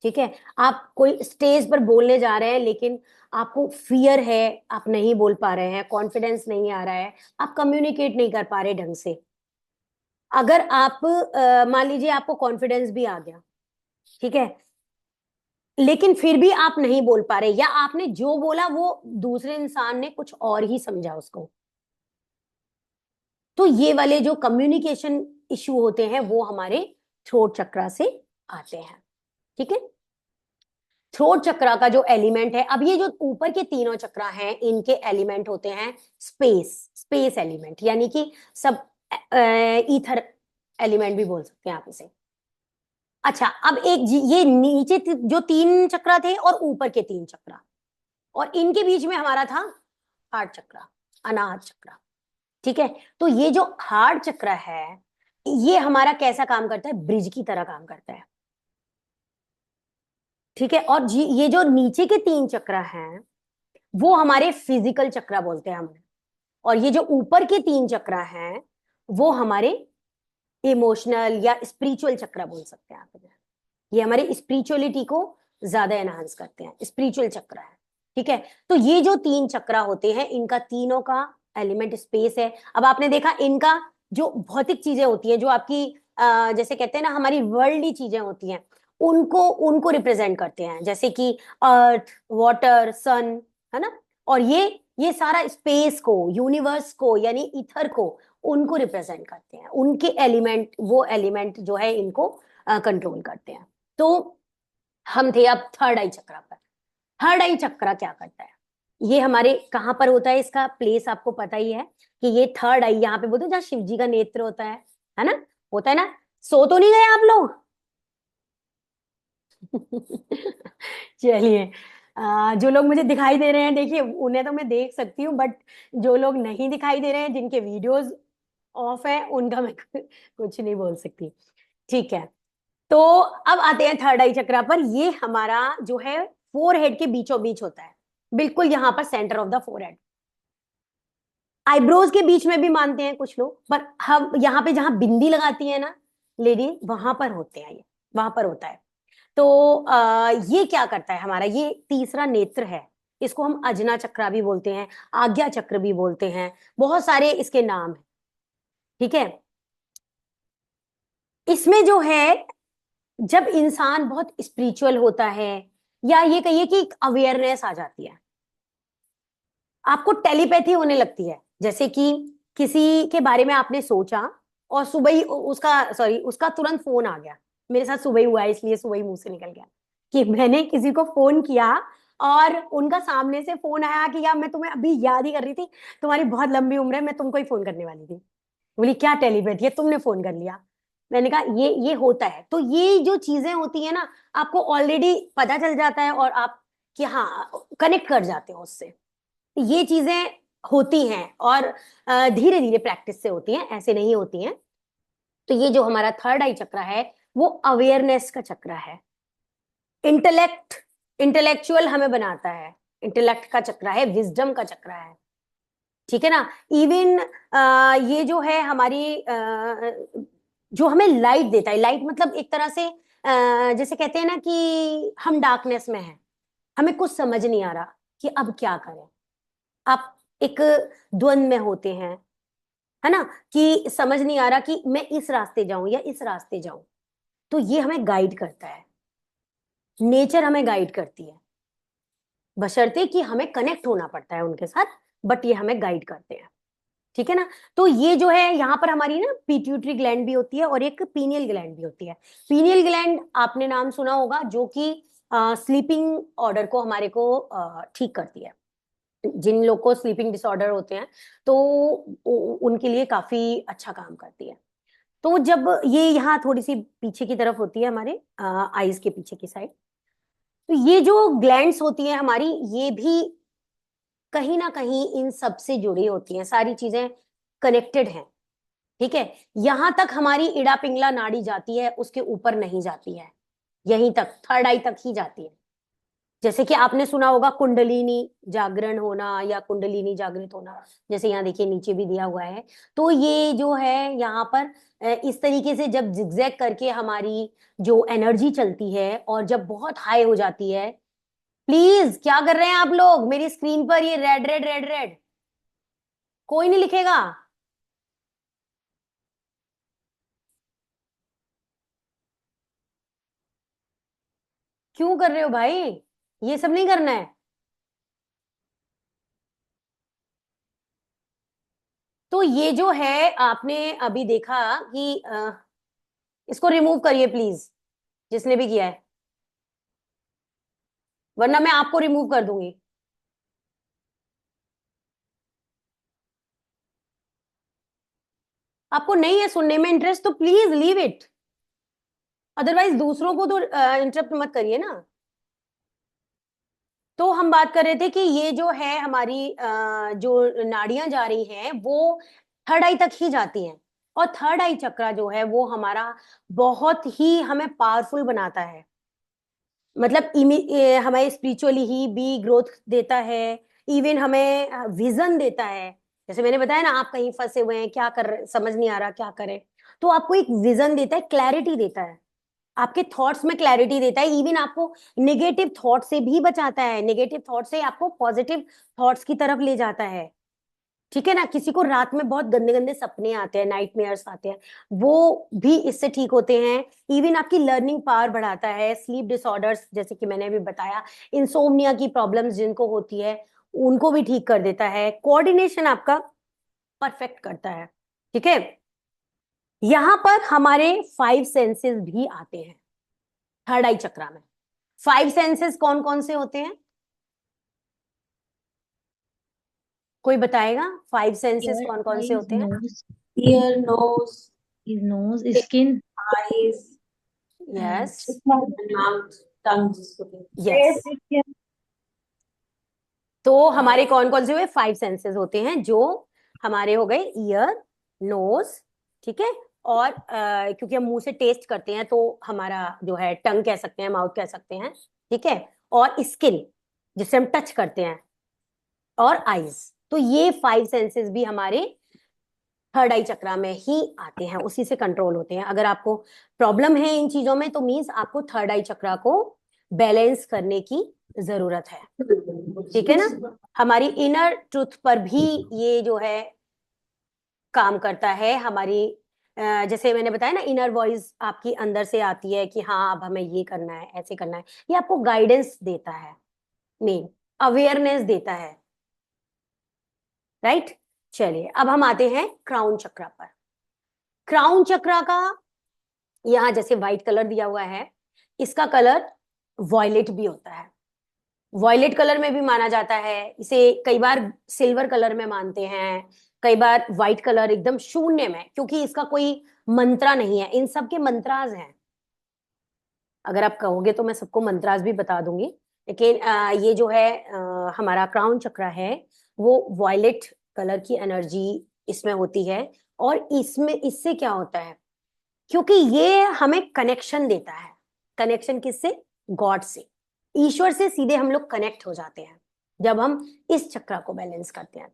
ठीक है, आप कोई स्टेज पर बोलने जा रहे हैं लेकिन आपको फियर है, आप नहीं बोल पा रहे हैं, कॉन्फिडेंस नहीं आ रहा है, आप कम्युनिकेट नहीं कर पा रहे ढंग से। अगर आप मान लीजिए आपको कॉन्फिडेंस भी आ गया, ठीक है, लेकिन फिर भी आप नहीं बोल पा रहे, या आपने जो बोला वो दूसरे इंसान ने कुछ और ही समझा उसको, तो ये वाले जो कम्युनिकेशन इश्यू होते हैं वो हमारे थ्रोट चक्रा से आते हैं। ठीक है, थ्रोट चक्रा का जो एलिमेंट है, अब ये जो ऊपर के तीनों चक्रा हैं इनके एलिमेंट होते हैं स्पेस एलिमेंट, यानी कि सब ईथर एलिमेंट भी बोल सकते हैं आप इसे। अच्छा, अब एक ये नीचे जो तीन चक्रा थे और ऊपर के तीन चक्रा, और इनके बीच में हमारा था हार्ट चक्रा, अनाहत चक्रा। ठीक है, तो ये जो हार्ट चक्रा है ये हमारा कैसा काम करता है, ब्रिज की तरह काम करता है। ठीक है, और ये जो नीचे के तीन चक्रा हैं वो हमारे फिजिकल चक्रा बोलते हैं हमें, और ये जो ऊपर के तीन चक्रा हैं वो हमारे इमोशनल या स्पिरिचुअल चक्रा बोल सकते हैं आप। ये हमारी स्पिरिचुअलिटी को ज्यादा एनहांस करते हैं, स्पिरिचुअल चक्रा है। ठीक है, तो ये जो तीन चक्रा होते हैं इनका तीनों का एलिमेंट स्पेस है। अब आपने देखा इनका जो भौतिक चीजें होती हैं, जो आपकी जैसे कहते हैं ना हमारी वर्ल्डली चीजें होती हैं, उनको उनको रिप्रेजेंट करते हैं, जैसे कि अर्थ, वाटर, सन, है ना, और ये सारा स्पेस को, यूनिवर्स को, यानी ईथर को, उनको रिप्रेजेंट करते हैं, उनके एलिमेंट, वो एलिमेंट जो है इनको कंट्रोल करते हैं। तो हम थे अब थर्ड आई चक्रा पर। थर्ड आई चक्रा क्या करता है, ये हमारे कहाँ पर होता है, इसका प्लेस आपको पता ही है कि ये थर्ड आई यहाँ पे बोलते हैं जहाँ शिव जी का नेत्र होता है ना, होता है ना। सो तो नहीं गए आप लोग? चलिए, जो लोग मुझे दिखाई दे रहे हैं देखिए उन्हें तो मैं देख सकती हूँ, बट जो लोग नहीं दिखाई दे रहे हैं, जिनके वीडियोस ऑफ है, उनका मैं कुछ नहीं बोल सकती। ठीक है, तो अब आते हैं थर्ड आई चक्रा पर। ये हमारा जो है फोरहेड के बीचों बीच होता है, बिल्कुल यहाँ पर centre of the forehead. Eyebrows के बीच में भी मानते हैं कुछ लोग, पर हम यहाँ पे जहां बिंदी लगाती है ना लेडी, वहां पर होते हैं, ये वहां पर होता है। तो ये क्या करता है, हमारा ये तीसरा नेत्र है, इसको हम अजना चक्रा भी बोलते हैं, आज्ञा चक्र भी बोलते हैं, बहुत सारे इसके नाम हैं। ठीक है, इसमें जो है जब इंसान बहुत स्पिरिचुअल होता है, या ये कहिए कि एक अवेयरनेस आ जाती है, आपको टेलीपैथी होने लगती है, जैसे कि किसी के बारे में आपने सोचा और सुबह ही उसका तुरंत फोन आ गया। मेरे साथ सुबह ही हुआ है, इसलिए सुबह ही मुंह से निकल गया कि मैंने किसी को फोन किया और उनका सामने से फोन आया कि यार मैं तुम्हें अभी याद ही कर रही थी, तुम्हारी बहुत लंबी उम्र है, मैं तुमको ही फोन करने वाली थी। बोली क्या टेलीपैथी है, तुमने फोन कर लिया। मैंने कहा ये होता है। तो ये जो चीजें होती है ना, आपको ऑलरेडी पता चल जाता है और आप कि हाँ कनेक्ट कर जाते हो उससे। ये चीजें होती हैं और धीरे धीरे प्रैक्टिस से होती हैं, ऐसे नहीं होती हैं। तो ये जो हमारा थर्ड आई चक्र है वो अवेयरनेस का चक्र है, इंटेलेक्चुअल हमें बनाता है, इंटेलेक्ट का चक्र है, विजडम का चक्र है। ठीक है ना, इवन ये जो है हमारी जो हमें लाइट देता है, लाइट मतलब एक तरह से जैसे कहते हैं ना कि हम डार्कनेस में हैं, हमें कुछ समझ नहीं आ रहा कि अब क्या करें, आप एक द्वंद में होते हैं, है ना, कि समझ नहीं आ रहा कि मैं इस रास्ते जाऊं या इस रास्ते जाऊं। तो ये हमें गाइड करता है, नेचर हमें गाइड करती है, बशर्ते कि हमें कनेक्ट होना पड़ता है उनके साथ, बट ये हमें गाइड करते हैं। ठीक है ना, तो ये जो है यहाँ पर हमारी ना पिट्यूटरी ग्लैंड भी होती है और एक पीनियल ग्लैंड भी होती है। पीनियल ग्लैंड आपने नाम सुना होगा, जो कि स्लीपिंग ऑर्डर को हमारे को ठीक करती है। जिन लोग को स्लीपिंग डिसऑर्डर होते हैं तो उनके लिए काफी अच्छा काम करती है। तो जब ये यहाँ थोड़ी सी पीछे की तरफ होती है, हमारे आईज के पीछे की साइड, तो ये जो ग्लैंड्स होती है हमारी, ये भी कहीं ना कहीं इन सब से जुड़ी होती हैं, सारी चीजें कनेक्टेड हैं। ठीक है, यहां तक हमारी इड़ा पिंगला नाड़ी जाती है, उसके ऊपर नहीं जाती है, यहीं तक थर्ड आई तक ही जाती है। जैसे कि आपने सुना होगा कुंडलिनी जागरण होना या कुंडलिनी जागृत होना, जैसे यहाँ देखिए नीचे भी दिया हुआ है। तो ये जो है यहाँ पर इस तरीके से जब जिगजैग करके हमारी जो एनर्जी चलती है और जब बहुत हाई हो जाती है, प्लीज क्या कर रहे हैं आप लोग मेरी स्क्रीन पर ये रेड रेड रेड रेड, कोई नहीं लिखेगा। क्यों कर रहे हो भाई, ये सब नहीं करना है। तो ये जो है आपने अभी देखा कि इसको रिमूव करिए प्लीज, जिसने भी किया है, वरना मैं आपको रिमूव कर दूंगी। आपको नहीं है सुनने में इंटरेस्ट तो प्लीज लीव इट, अदरवाइज दूसरों को तो इंटरप्ट मत करिए ना। तो हम बात कर रहे थे कि ये जो है हमारी जो नाड़ियां जा रही हैं वो थर्ड आई तक ही जाती हैं, और थर्ड आई चक्रा जो है वो हमारा बहुत ही हमें पावरफुल बनाता है। मतलब हमें स्पिरिचुअली ही भी ग्रोथ देता है, इवन हमें विजन देता है। जैसे मैंने बताया ना, आप कहीं फंसे हुए हैं, क्या कर समझ नहीं आ रहा क्या करें, तो आपको एक विजन देता है, क्लैरिटी देता है, आपके थॉट्स में क्लैरिटी देता है, इवन आपको नेगेटिव थॉट से भी बचाता है, नेगेटिव थॉट से आपको पॉजिटिव थॉट्स की तरफ ले जाता है। ठीक है ना, किसी को रात में बहुत गंदे गंदे सपने आते हैं, नाइटमेयर्स आते हैं, वो भी इससे ठीक होते हैं। इवन आपकी लर्निंग पावर बढ़ाता है, स्लीप डिसऑर्डर्स जैसे कि मैंने अभी बताया, इंसोम्निया की प्रॉब्लम्स जिनको होती है उनको भी ठीक कर देता है, कोऑर्डिनेशन आपका परफेक्ट करता है। ठीक है, यहां पर हमारे 5 सेंसेस भी आते हैं थर्ड आई चक्रा में। 5 सेंसेस कौन कौन से होते हैं, कोई बताएगा? 5 सेंसेस कौन कौन से होते हैं? Ear, nose, skin, eyes, yes, mouth, tongue जिसको कहते हैं। यस। तो हमारे कौन कौन से हुए 5 सेंसेस होते हैं, जो हमारे हो गए ईयर, नोज, ठीक है, और क्योंकि हम मुंह से टेस्ट करते हैं तो हमारा जो है टंग कह सकते हैं, माउथ कह सकते हैं, ठीक है, और स्किन जिसे हम टच करते हैं, और आईज। तो ये 5 सेंसेस भी हमारे थर्ड आई चक्रा में ही आते हैं, उसी से कंट्रोल होते हैं। अगर आपको प्रॉब्लम है इन चीजों में तो मीन्स आपको थर्ड आई चक्रा को बैलेंस करने की जरूरत है। ठीक है ना, हमारी इनर ट्रुथ पर भी ये जो है काम करता है। हमारी जैसे मैंने बताया ना, इनर वॉइस आपकी अंदर से आती है कि हाँ अब हमें ये करना है, ऐसे करना है, ये आपको गाइडेंस देता है, मेन अवेयरनेस देता है। राइट, चलिए अब हम आते हैं क्राउन चक्रा पर। क्राउन चक्रा का यहाँ जैसे व्हाइट कलर दिया हुआ है, इसका कलर वॉयलेट भी होता है, वॉयलेट कलर में भी माना जाता है इसे, कई बार सिल्वर कलर में मानते हैं, कई बार व्हाइट कलर एकदम शून्य में, क्योंकि इसका कोई मंत्रा नहीं है। इन सब के मंत्राज हैं, अगर आप कहोगे तो मैं सबको मंत्राज भी बता दूंगी, लेकिन ये जो है हमारा क्राउन चक्रा है वो वॉयलेट कलर की एनर्जी इसमें होती है। और इसमें इससे क्या होता है, क्योंकि ये हमें कनेक्शन देता है। कनेक्शन किससे? गॉड से, ईश्वर से सीधे हम लोग कनेक्ट हो जाते हैं जब हम इस चक्रा को बैलेंस करते हैं।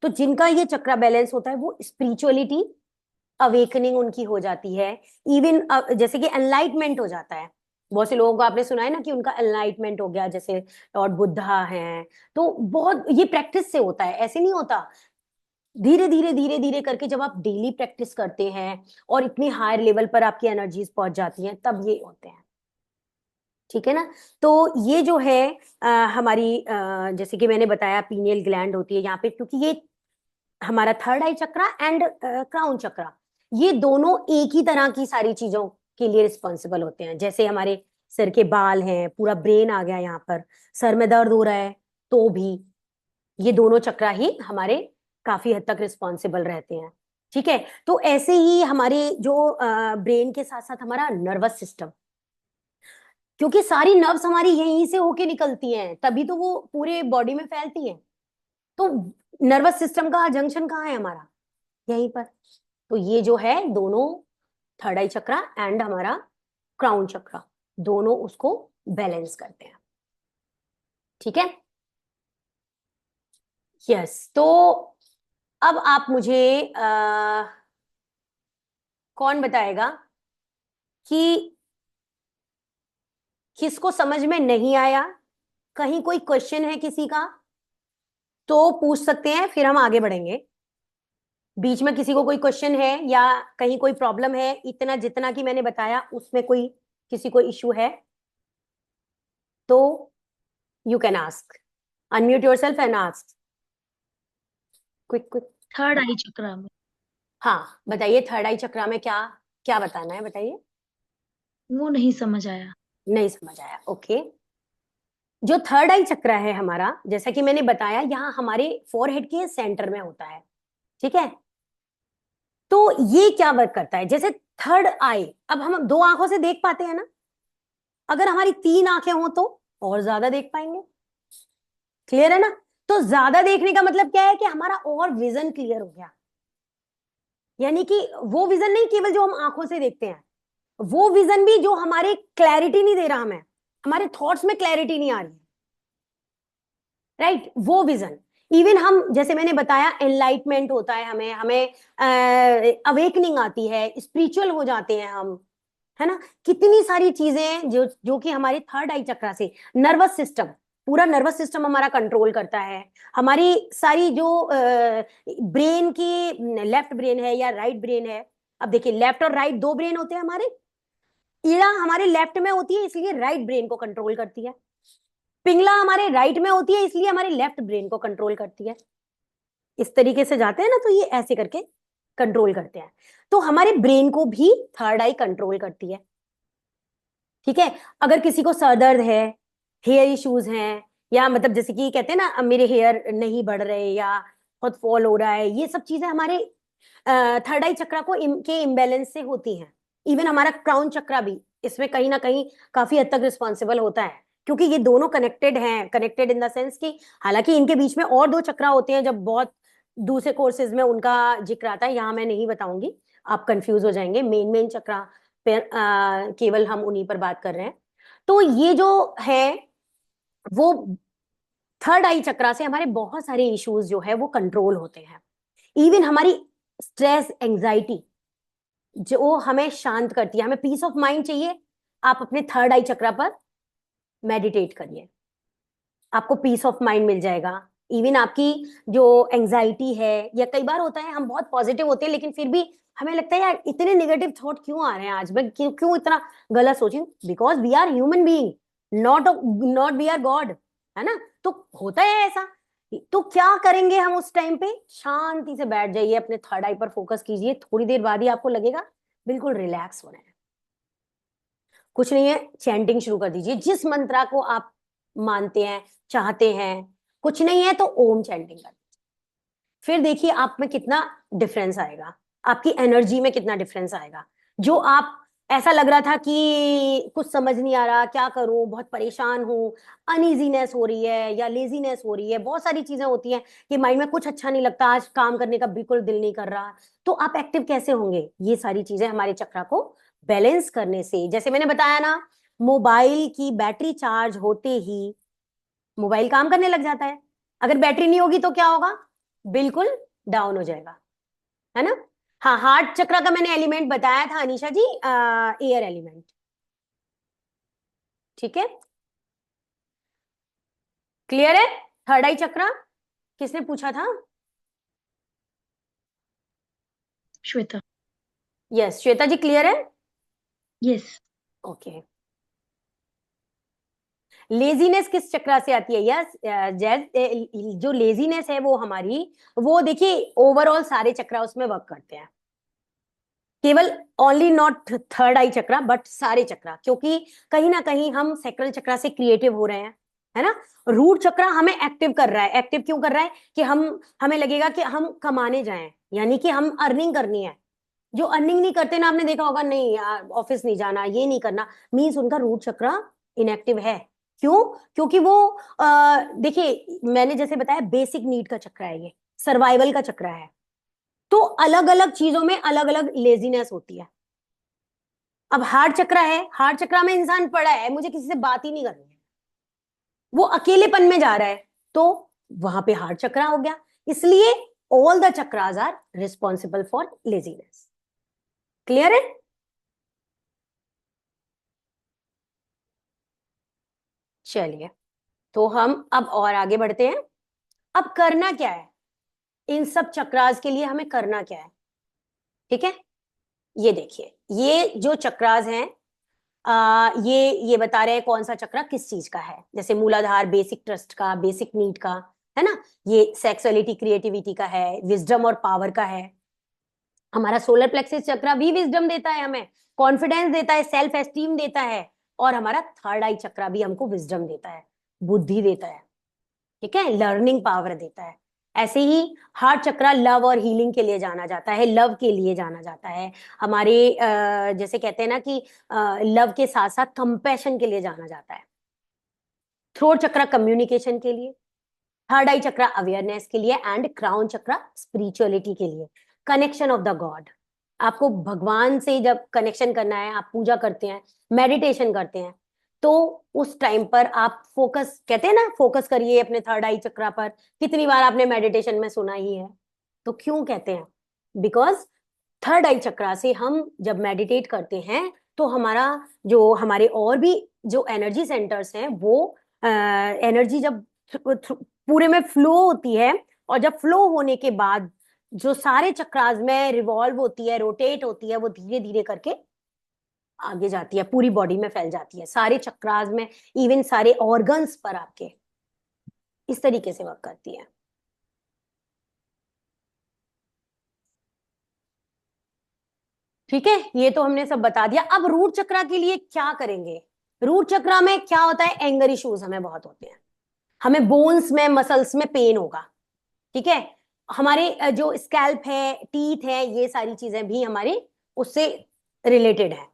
तो जिनका ये चक्रा बैलेंस होता है वो स्पिरिचुअलिटी अवेकनिंग उनकी हो जाती है, इवन जैसे कि एनलाइटमेंट हो जाता है। बहुत से लोगों को आपने सुना है ना कि उनका एनलाइटमेंट हो गया, जैसे लॉर्ड बुद्धा हैं। तो बहुत ये प्रैक्टिस से होता है, ऐसे नहीं होता, धीरे धीरे धीरे धीरे करके जब आप डेली प्रैक्टिस करते हैं और इतनी हायर लेवल पर आपकी एनर्जीज पहुंच जाती हैं तब ये होते हैं। ठीक है ना, तो ये जो है हमारी जैसे कि मैंने बताया पीनियल ग्लैंड होती है यहाँ पे, क्योंकि ये हमारा third eye chakra and crown chakra, ये दोनों एक ही तरह की सारी चीजों के लिए रिस्पॉन्सिबल होते हैं। जैसे हमारे सिर के बाल हैं, पूरा ब्रेन आ गया यहाँ पर, सर में दर्द हो रहा है तो भी ये दोनों चक्रा ही हमारे काफी हद तक रिस्पॉन्सिबल रहते हैं। ठीक है, तो ऐसे ही हमारे जो ब्रेन के साथ साथ हमारा नर्वस सिस्टम, क्योंकि सारी नर्व्स हमारी यहीं से होके निकलती हैं, तभी तो वो पूरे बॉडी में फैलती हैं। तो नर्वस सिस्टम का जंक्शन कहाँ है हमारा? यहीं पर। तो ये जो है दोनों थर्ड आई चक्रा एंड हमारा क्राउन चक्रा, दोनों उसको बैलेंस करते हैं। ठीक है, यस। तो अब आप मुझे कौन बताएगा कि किसको समझ में नहीं आया, कहीं कोई क्वेश्चन है किसी का तो पूछ सकते हैं, फिर हम आगे बढ़ेंगे। बीच में किसी को कोई क्वेश्चन है या कहीं कोई प्रॉब्लम है, इतना जितना कि मैंने बताया उसमें कोई किसी को इश्यू है तो you can ask, unmute yourself and ask quick quick. Third eye chakra में हाँ बताइए, थर्ड आई चक्रा में क्या क्या बताना है, बताइए। वो नहीं समझ आया। नहीं समझ आया, ओके। जो थर्ड आई चक्रा है हमारा, जैसा कि मैंने बताया, यहाँ हमारे फोरहेड के सेंटर में होता है, ठीक है। तो ये क्या वर्क करता है, जैसे थर्ड आई, अब हम दो आंखों से देख पाते हैं ना, अगर हमारी तीन आंखें हों तो और ज्यादा देख पाएंगे, क्लियर है ना। तो ज्यादा देखने का मतलब क्या है कि हमारा और विजन क्लियर हो गया, यानी कि वो विजन नहीं केवल जो हम आंखों से देखते हैं, वो विजन भी जो हमारे क्लैरिटी नहीं दे रहा, हमें हमारे थॉट्स में क्लैरिटी नहीं आ रही है, राइट, वो विजन। इवन हम, जैसे मैंने बताया, एनलाइटमेंट होता है, हमें हमें अवेकनिंग आती है, स्पिरिचुअल हो जाते हैं हम, है ना। कितनी सारी चीजें जो जो कि हमारे थर्ड आई चक्रा से, नर्वस सिस्टम, पूरा नर्वस सिस्टम हमारा कंट्रोल करता है, हमारी सारी जो ब्रेन की, लेफ्ट ब्रेन है या राइट ब्रेन है। अब देखिए, लेफ्ट और राइट दो ब्रेन होते हैं हमारे, ईड़ा हमारे लेफ्ट में होती है इसलिए राइट ब्रेन को कंट्रोल करती है, पिंगला हमारे राइट में होती है इसलिए हमारे लेफ्ट ब्रेन को कंट्रोल करती है। इस तरीके से जाते हैं ना, तो ये ऐसे करके कंट्रोल करते हैं। तो हमारे ब्रेन को भी थर्ड आई कंट्रोल करती है, ठीक है। अगर किसी को सर दर्द है, हेयर इश्यूज हैं, या मतलब जैसे कि कहते हैं ना, अब मेरे हेयर नहीं बढ़ रहे या बहुत फॉल हो रहा है, ये सब चीजें हमारे थर्ड आई चक्रा को के इम्बेलेंस से होती हैं। इवन हमारा क्राउन चक्रा भी इसमें कहीं ना कहीं काफी हद तक रिस्पॉन्सिबल होता है, क्योंकि ये दोनों कनेक्टेड हैं, कनेक्टेड इन द सेंस कि हालांकि इनके बीच में और दो चक्रा होते हैं, जब बहुत दूसरे कोर्सेज में उनका जिक्र आता है, यहाँ मैं नहीं बताऊंगी, आप कंफ्यूज हो जाएंगे। मेन मेन चक्रा पे केवल हम उन्हीं पर बात कर रहे हैं। तो ये जो है वो थर्ड आई चक्रा से हमारे बहुत सारे इश्यूज जो है वो कंट्रोल होते हैं। इवन हमारी स्ट्रेस, एंजाइटी जो हमें शांत करती है, हमें पीस ऑफ माइंड चाहिए, आप अपने थर्ड आई चक्रा पर मेडिटेट करिए, आपको पीस ऑफ माइंड मिल जाएगा। इवन आपकी जो एंजाइटी है, या कई बार होता है हम बहुत पॉजिटिव होते हैं लेकिन फिर भी हमें लगता है यार इतने नेगेटिव थॉट क्यों आ रहे हैं आज, मैं क्यों इतना गलत सोची, because we are human being, not not we are God, है ना। तो होता है ऐसा। तो क्या करेंगे हम उस टाइम पे, शांति से बैठ जाइए, अपने थर्ड आई पर फोकस कीजिए, थोड़ी देर बाद ही आपको लगेगा बिल्कुल रिलैक्स हो रहे हैं। कुछ नहीं है, चैंटिंग शुरू कर दीजिए जिस मंत्रा को आप मानते हैं, चाहते हैं। कुछ नहीं है तो ओम चैंटिंग कर दीजिए, फिर देखिए आप में कितना डिफरेंस आएगा, आपकी एनर्जी में कितना डिफरेंस आएगा। जो आप ऐसा लग रहा था कि कुछ समझ नहीं आ रहा, क्या करूं, बहुत परेशान हूं, अनइजीनेस हो रही है या लेजीनेस हो रही है, बहुत सारी चीजें होती हैं कि माइंड में कुछ अच्छा नहीं लगता, आज काम करने का बिल्कुल दिल नहीं कर रहा, तो आप एक्टिव कैसे होंगे। ये सारी चीजें हमारे चक्रा को बैलेंस करने से, जैसे मैंने बताया ना, मोबाइल की बैटरी चार्ज होते ही मोबाइल काम करने लग जाता है, अगर बैटरी नहीं होगी तो क्या होगा, बिल्कुल डाउन हो जाएगा, है ना। हाँ, हार्ट चक्र का मैंने एलिमेंट बताया था अनीशा जी, एयर एलिमेंट, ठीक है, क्लियर है। थर्ड आई चक्र किसने पूछा था, श्वेता। यस श्वेता जी, क्लियर है, यस। ओके। लेजीनेस किस चक्र से आती है, यस जैज, जो लेजीनेस है वो हमारी, वो देखिए ओवरऑल सारे चक्र उसमें वर्क करते हैं, केवल ओनली नॉट थर्ड आई चक्र बट सारे चक्र, क्योंकि कहीं ना कहीं हम सैक्रल चक्र से क्रिएटिव हो रहे हैं, है ना। रूट चक्र हमें एक्टिव कर रहा है, एक्टिव क्यों कर रहा है कि हमें लगेगा कि हम कमाने जाएं, यानी कि हम अर्निंग करनी है। जो अर्निंग नहीं करते ना, आपने देखा होगा, नहीं यार ऑफिस नहीं जाना, ये नहीं करना, मीन्स उनका रूट चक्र इनएक्टिव है। क्यों, क्योंकि वो देखिए मैंने जैसे बताया बेसिक नीड का चक्र है, ये सर्वाइवल का चक्र है, तो अलग अलग चीजों में अलग अलग लेजीनेस होती है। अब हार्ट चक्र है, हार्ट चक्र में इंसान पड़ा है, मुझे किसी से बात ही नहीं करनी है, वो अकेलेपन में जा रहा है, तो वहां पे हार्ट चक्रा हो गया। इसलिए all the chakras are responsible for laziness. Clear है? चलिए, तो हम अब और आगे बढ़ते हैं। अब करना क्या है इन सब चक्रास के लिए, हमें करना क्या है? ठीक है, ये देखिए, ये जो चक्रास हैं, ये बता रहे हैं कौन सा चक्र किस चीज का है। जैसे मूलाधार बेसिक ट्रस्ट का, बेसिक नीड का, है ना। ये सेक्सुअलिटी क्रिएटिविटी का है, विजडम और पावर का है। हमारा सोलर प्लेक्सस चक्र भी विजडम देता है, हमें कॉन्फिडेंस देता है, सेल्फ एस्टीम देता है। और हमारा थर्ड आई चक्र भी हमको विजडम देता है, बुद्धि देता है, ठीक है, लर्निंग पावर देता है। ऐसे ही हार्ट चक्र लव और हीलिंग के लिए जाना जाता है, लव के लिए जाना जाता है। हमारे जैसे कहते हैं ना कि लव के साथ साथ कंपैशन के लिए जाना जाता है। थ्रोट चक्र कम्युनिकेशन के लिए, थर्ड आई चक्र अवेयरनेस के लिए, एंड क्राउन चक्र स्पिरिचुअलिटी के लिए, कनेक्शन ऑफ द गॉड। आपको भगवान से जब कनेक्शन करना है, आप पूजा करते हैं, मेडिटेशन करते हैं, तो उस टाइम पर आप फोकस, कहते हैं ना फोकस करिए अपने थर्ड आई चक्रा पर। कितनी बार आपने मेडिटेशन में सुना ही है। तो क्यों कहते हैं? बिकॉज थर्ड आई चक्रा से हम जब मेडिटेट करते हैं तो हमारा जो हमारे और भी जो एनर्जी सेंटर्स हैं, वो एनर्जी जब पूरे में फ्लो होती है, और जब फ्लो होने के बाद जो सारे चक्रास में रिवॉल्व होती है, रोटेट होती है, वो धीरे धीरे करके आगे जाती है, पूरी बॉडी में फैल जाती है, सारे चक्रास में, इवन सारे ऑर्गन्स पर आपके। इस तरीके से वर्क करती है। ठीक है, ये तो हमने सब बता दिया। अब रूट चक्रा के लिए क्या करेंगे? रूट चक्रा में क्या होता है? एंगर इश्यूज हमें बहुत होते हैं, हमें बोन्स में, मसल्स में पेन होगा। ठीक है, हमारे जो स्कैल्प है, टीथ है, ये सारी चीजें भी हमारे उससे रिलेटेड है।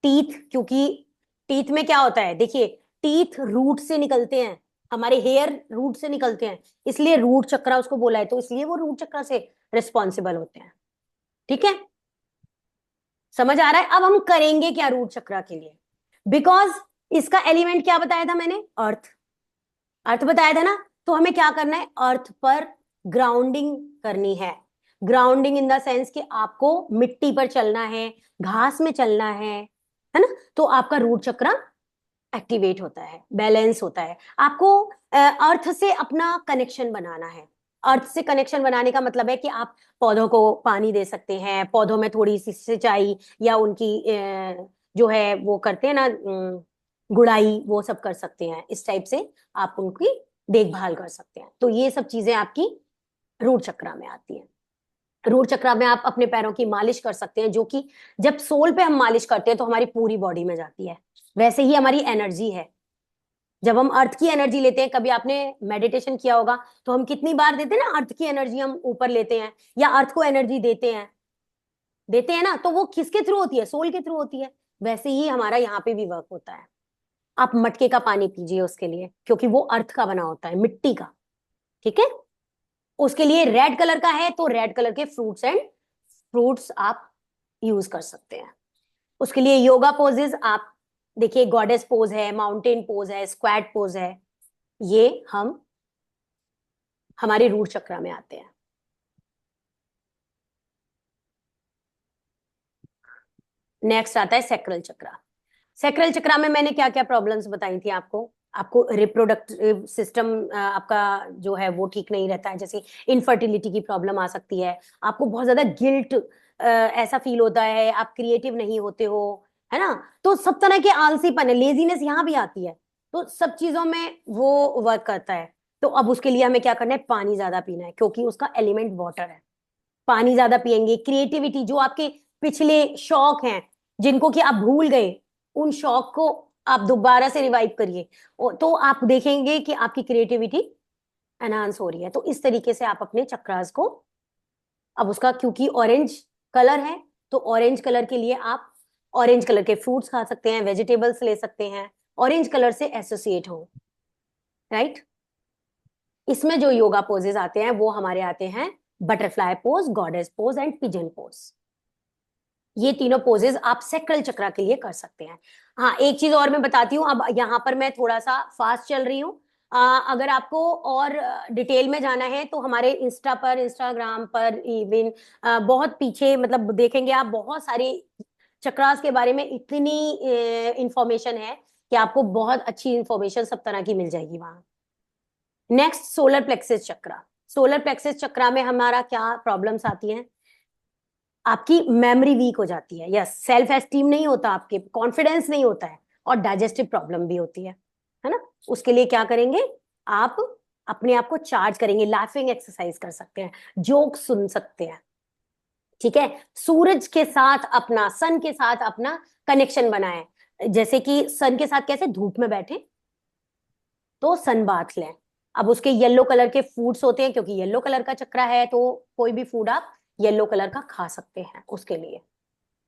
टीथ, क्योंकि टीथ में क्या होता है, देखिए, टीथ रूट से निकलते हैं, हमारे हेयर रूट से निकलते हैं, इसलिए रूट चक्रा उसको बोला है, तो इसलिए वो रूट चक्रा से रिस्पॉन्सिबल होते हैं। ठीक है, समझ आ रहा है? अब हम करेंगे क्या रूट चक्रा के लिए? बिकॉज इसका एलिमेंट क्या बताया था मैंने? अर्थ। अर्थ बताया था ना, तो हमें क्या करना है? अर्थ पर ग्राउंडिंग करनी है। ग्राउंडिंग इन द सेंस कि आपको मिट्टी पर चलना है, घास में चलना है ना। तो आपका रूट चक्र एक्टिवेट होता है, बैलेंस होता है। आपको अर्थ से अपना कनेक्शन बनाना है। अर्थ से कनेक्शन बनाने का मतलब है कि आप पौधों को पानी दे सकते हैं, पौधों में थोड़ी सी सिंचाई या उनकी जो है वो करते हैं ना, गुड़ाई, वो सब कर सकते हैं। इस टाइप से आप उनकी देखभाल कर सकते हैं। तो ये सब चीजें आपकी रूट चक्र में आती हैं। रूट चक्र में आप अपने पैरों की मालिश कर सकते हैं, जो कि जब सोल पे हम मालिश करते हैं तो हमारी पूरी बॉडी में जाती है। वैसे ही हमारी एनर्जी है, जब हम अर्थ की एनर्जी लेते हैं, कभी आपने मेडिटेशन किया होगा, तो हम कितनी बार देते हैं ना, अर्थ की एनर्जी हम ऊपर लेते हैं या अर्थ को एनर्जी देते हैं ना, तो वो किसके थ्रू होती है? सोल के थ्रू होती है। वैसे ही हमारा यहाँ पे भी वर्क होता है। आप मटके का पानी पीजिए उसके लिए, क्योंकि वो अर्थ का बना होता है, मिट्टी का। ठीक है, उसके लिए रेड कलर का है तो रेड कलर के फ्रूट्स आप यूज कर सकते हैं। उसके लिए योगा पोजेस आप देखिए, गॉडेस पोज है, माउंटेन पोज है, स्क्वाट पोज है, ये हम हमारे रूट चक्र में आते हैं। नेक्स्ट आता है सैक्रल चक्र। सैक्रल चक्र में मैंने क्या क्या प्रॉब्लम्स बताई थी आपको? आपको रिप्रोडक्टिव सिस्टम आपका जो है वो ठीक नहीं रहता है, जैसे इनफर्टिलिटी की प्रॉब्लम आ सकती है। आपको बहुत ज्यादा गिल्ट ऐसा फील होता है, आप क्रिएटिव नहीं होते हो, है ना। तो सब तरह के आलसीपन है, लेजीनेस यहाँ भी आती है, तो सब चीजों में वो वर्क करता है। तो अब उसके लिए हमें क्या करना है? पानी ज्यादा पीना है, क्योंकि उसका एलिमेंट वाटर है। पानी ज्यादा पिएंगे, क्रिएटिविटी, जो आपके पिछले शौक हैं जिनको कि आप भूल गए, उन शौक को आप दोबारा से रिवाइव करिए, तो आप देखेंगे कि आपकी क्रिएटिविटी एनहांस हो रही है। तो इस तरीके से आप अपने चक्रास को, अब उसका क्योंकि ऑरेंज कलर है, तो ऑरेंज कलर के लिए आप ऑरेंज कलर के फ्रूट्स खा सकते हैं, वेजिटेबल्स ले सकते हैं, ऑरेंज कलर से एसोसिएट हो, राइट। इसमें जो योगा पोजेस आते हैं वो हमारे आते हैं butterfly pose, goddess pose and pigeon pose. ये तीनों पोजेज आप सैक्रल चक्रा के लिए कर सकते हैं। हाँ, एक चीज और मैं बताती हूँ, अब यहाँ पर मैं थोड़ा सा फास्ट चल रही हूँ। अगर आपको और डिटेल में जाना है तो हमारे इंस्टाग्राम पर इवन बहुत पीछे, मतलब देखेंगे आप, बहुत सारी चक्रास के बारे में इतनी इंफॉर्मेशन है कि आपको बहुत अच्छी इंफॉर्मेशन सब तरह की मिल जाएगी वहां। नेक्स्ट, सोलर प्लेक्सिस चक्रा। सोलर प्लेक्सिस चक्रा में हमारा क्या प्रॉब्लम्स आती हैं? आपकी मेमोरी वीक हो जाती है, यस, सेल्फ एस्टीम नहीं होता, आपके कॉन्फिडेंस नहीं होता है, और डाइजेस्टिव प्रॉब्लम भी होती है ना। उसके लिए क्या करेंगे आप? अपने आप को चार्ज करेंगे, लाफिंग एक्सरसाइज कर सकते हैं, जोक सुन सकते हैं, ठीक है। सूरज के साथ अपना, सन के साथ अपना कनेक्शन बनाएं। जैसे कि सन के साथ कैसे, धूप में बैठे तो सन बाथ लें। अब उसके येलो कलर के फूड्स होते हैं, क्योंकि येलो कलर का चक्रा है तो कोई भी फूड आप येलो कलर का खा सकते हैं उसके लिए।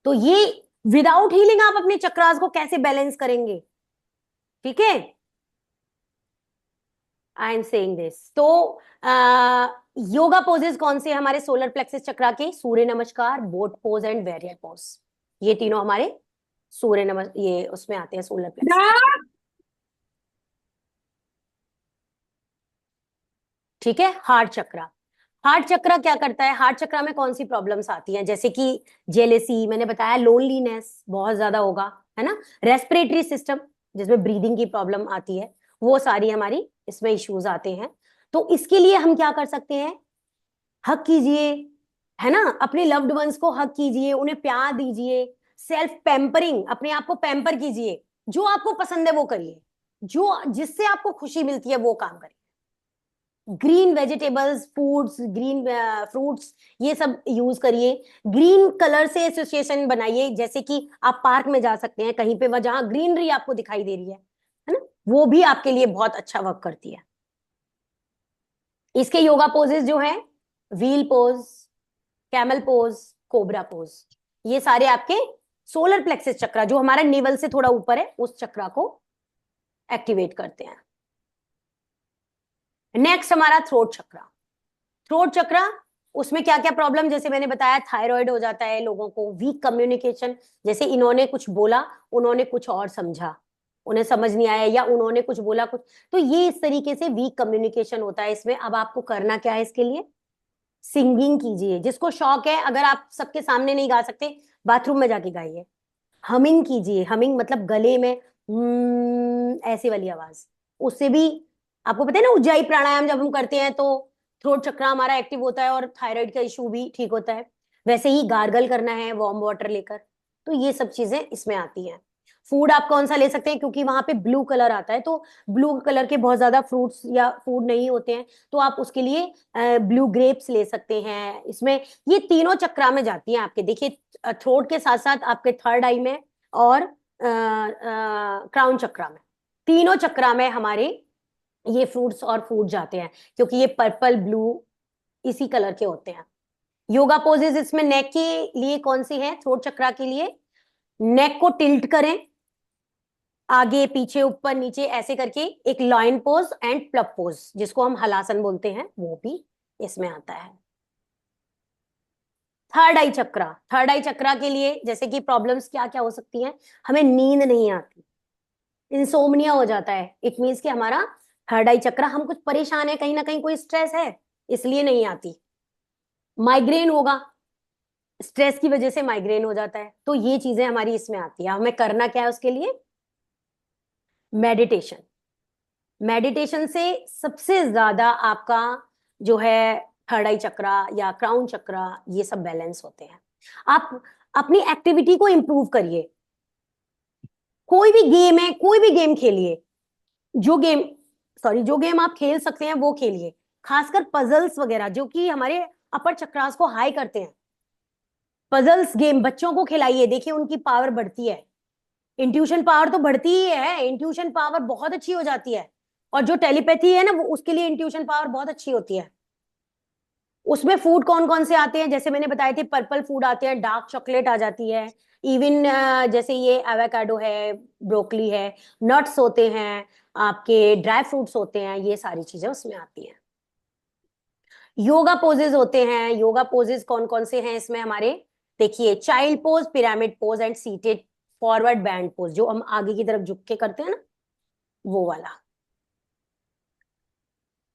तो ये विदाउट हीलिंग आप अपने चक्रास को कैसे बैलेंस करेंगे? ठीक है, आई एम सेइंग दिस। तो योगा पोजेस कौन से हमारे सोलर प्लेक्सस चक्रा के? Surya Namaskar, boat pose and warrior pose. ये तीनों हमारे सूर्य नमस्कार, ये उसमें आते हैं सोलर प्लेक्सस। ठीक है। हार्ट चक्रा। हार्ट चक्रा क्या करता है? हार्ट चक्रा में कौन सी प्रॉब्लम्स आती हैं? जैसे कि जेलेसी, मैंने बताया, लोनलीनेस बहुत ज्यादा होगा, है ना। रेस्पिरेटरी सिस्टम, जिसमें ब्रीदिंग की प्रॉब्लम आती है, वो सारी हमारी इसमें इश्यूज आते हैं। तो इसके लिए हम क्या कर सकते हैं? हक कीजिए, है ना, अपने लव्ड वंस को हक कीजिए, उन्हें प्यार दीजिए, सेल्फ पैम्परिंग, अपने आप को पैम्पर कीजिए, जो आपको पसंद है वो करिए, जो जिससे आपको खुशी मिलती है वो काम करिए। Green vegetables, foods, green fruits, ये सब यूज करिए। ग्रीन कलर से एसोसिएशन बनाइए, जैसे कि आप पार्क में जा सकते हैं कहीं पे, वह जहां ग्रीनरी आपको दिखाई दे रही है ना, वो भी आपके लिए बहुत अच्छा वर्क करती है। इसके योगा पोजेस जो हैं, wheel pose, camel pose, cobra pose, ये सारे आपके सोलर प्लेक्सस चक्रा, जो हमारा नेवल से थोड़ा ऊपर है, उस चक्रा को एक्टिवेट करते हैं। नेक्स्ट हमारा थ्रोट चक्रा। थ्रोट चक्रा, उसमें क्या क्या प्रॉब्लम, जैसे मैंने बताया, थायराइड हो जाता है लोगों को, वीक कम्युनिकेशन, जैसे इन्होंने कुछ बोला, उन्होंने कुछ और समझा, उन्हें समझ नहीं आया, या उन्होंने कुछ बोला कुछ, तो ये इस तरीके से वीक कम्युनिकेशन होता है इसमें। अब आपको करना क्या है इसके लिए? सिंगिंग कीजिए, जिसको शौक है, अगर आप सबके सामने नहीं गा सकते, बाथरूम में जाके गाइए। हमिंग कीजिए, हमिंग मतलब गले में ऐसे वाली आवाज, उससे भी आपको पता है ना, उज्जाई प्राणायाम जब हम करते हैं तो थ्रोट चक्रा हमारा एक्टिव होता है और थायराइड का इशू भी ठीक होता है। वैसे ही गार्गल करना है वार्म वाटर लेकर, तो ये सब चीजें इसमें आती हैं। फूड आप कौन सा ले सकते हैं, क्योंकि वहां पे ब्लू कलर आता है, तो ब्लू कलर के बहुत ज्यादा फ्रूट्स या फूड नहीं होते हैं, तो आप उसके लिए ब्लू ग्रेप्स ले सकते हैं इसमें। ये तीनों चक्रा में जाती हैं आपके, देखिए, थ्रोट के साथ साथ आपके थर्ड आई में और क्राउन चक्रा में, तीनों चक्रा में हमारे ये फ्रूट्स और फूड जाते हैं, क्योंकि ये पर्पल ब्लू इसी कलर के होते हैं। योगा पोजेस इसमें नेक के लिए कौन सी है? थ्रोट चक्रा के लिए नेक को टिल्ट करें, आगे पीछे ऊपर नीचे ऐसे करके, एक लाइन पोज एंड प्लब पोज, जिसको हम हलासन बोलते हैं, वो भी इसमें आता है। थर्ड आई चक्रा। थर्ड आई चक्रा के लिए जैसे कि प्रॉब्लम्स क्या क्या हो सकती हैं? हमें नींद नहीं आती, इंसोम्निया हो जाता है, इट मीन्स कि हमारा थर्ड आई चक्रा, हम कुछ परेशान है, कहीं ना कहीं कोई स्ट्रेस है, इसलिए नहीं आती। माइग्रेन होगा, स्ट्रेस की वजह से माइग्रेन हो जाता है, तो ये चीजें हमारी इसमें आती है। हमें करना क्या है उसके लिए? मेडिटेशन। मेडिटेशन से सबसे ज्यादा आपका जो है थर्ड आई चक्रा या क्राउन चक्रा, ये सब बैलेंस होते हैं। आप अपनी एक्टिविटी को इंप्रूव करिए, कोई भी गेम है, कोई भी गेम खेलिए, जो गेम आप खेल सकते हैं वो खेलिए, खासकर पजल्स वगैरह, जो कि हमारे अपर चक्रास को हाई करते हैं। पजल्स गेम बच्चों को खिलाइए, देखिए उनकी पावर बढ़ती है, इंट्यूशन पावर तो बढ़ती ही है, इंट्यूशन पावर बहुत अच्छी हो जाती है, और जो टेलीपैथी है ना, वो उसके लिए इंट्यूशन पावर बहुत अच्छी होती है। उसमें फूड कौन कौन से आते हैं? जैसे मैंने बताए थे, पर्पल फूड आते हैं, डार्क चॉकलेट आ जाती है, इवन जैसे ये एवोकाडो है, ब्रोकली है, नट्स होते हैं, आपके ड्राई फ्रूट्स होते हैं, ये सारी चीजें उसमें आती हैं। योगा पोजेज होते हैं, योगा पोजेज कौन कौन से हैं इसमें हमारे? देखिए, child pose, pyramid pose and seated forward band pose, जो हम आगे की तरफ झुक के करते हैं ना, वो वाला।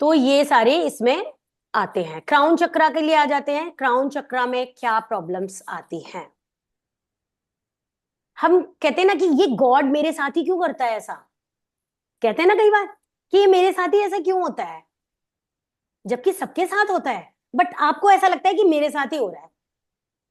तो ये सारे इसमें आते हैं। क्राउन चक्रा के लिए आ जाते हैं। क्राउन चक्रा में क्या प्रॉब्लम्स आती हैं? हम कहते हैं ना कि ये गॉड मेरे साथ ही क्यों करता है ऐसा, कहते हैं ना कई बार कि ये मेरे साथ ही ऐसा क्यों होता है, जबकि सबके साथ होता है, बट आपको ऐसा लगता है कि मेरे साथ ही हो रहा है,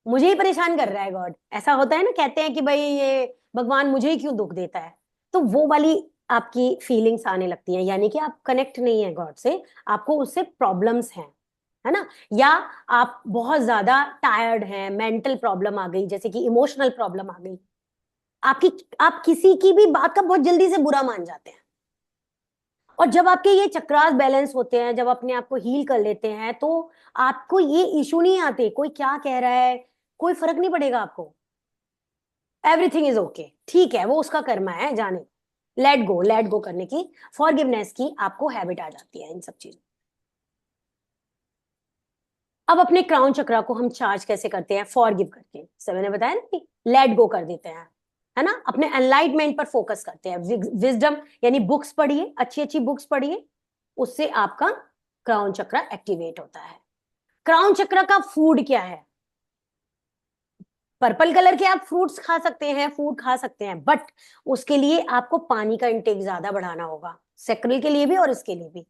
मुझे ही परेशान कर रहा है गॉड। ऐसा होता है ना, कहते हैं कि भाई ये भगवान मुझे ही क्यों दुख देता है। तो वो वाली आपकी फीलिंग्स आने लगती हैं, यानी कि आप कनेक्ट नहीं है गॉड से, आपको उससे प्रॉब्लम्स हैं, है ना। या आप बहुत ज्यादा टायर्ड हैं, मेंटल प्रॉब्लम आ गई, जैसे कि इमोशनल प्रॉब्लम आ गई आपकी, आप किसी की भी बात का बहुत जल्दी से बुरा मान जाते हैं। और जब आपके ये चक्रास बैलेंस होते हैं, जब अपने आप को हील कर लेते हैं, तो आपको ये इशू नहीं आते, कोई क्या कह रहा है कोई फर्क नहीं पड़ेगा आपको। एवरीथिंग इज ओके, ठीक है, वो उसका कर्मा है, जाने, लेट गो करने की, फॉरगिवनेस की आपको हैबिट आ जाती है इन सब चीजों। अब अपने क्राउन चक्रा को हम चार्ज कैसे करते हैं? फॉरगिव करके, सब मैंने बताया ना कि लेट गो कर देते हैं, है ना, अपने एनलाइटमेंट पर फोकस करते हैं। विजडम यानी बुक्स पढ़िए, अच्छी अच्छी बुक्स पढ़िए, उससे आपका क्राउन चक्रा एक्टिवेट होता है। क्राउन चक्र का फूड क्या है? पर्पल कलर के आप फ्रूट्स खा सकते हैं, फूड खा सकते हैं, बट उसके लिए आपको पानी का इंटेक ज्यादा बढ़ाना होगा, सेक्रल के लिए भी और इसके लिए भी,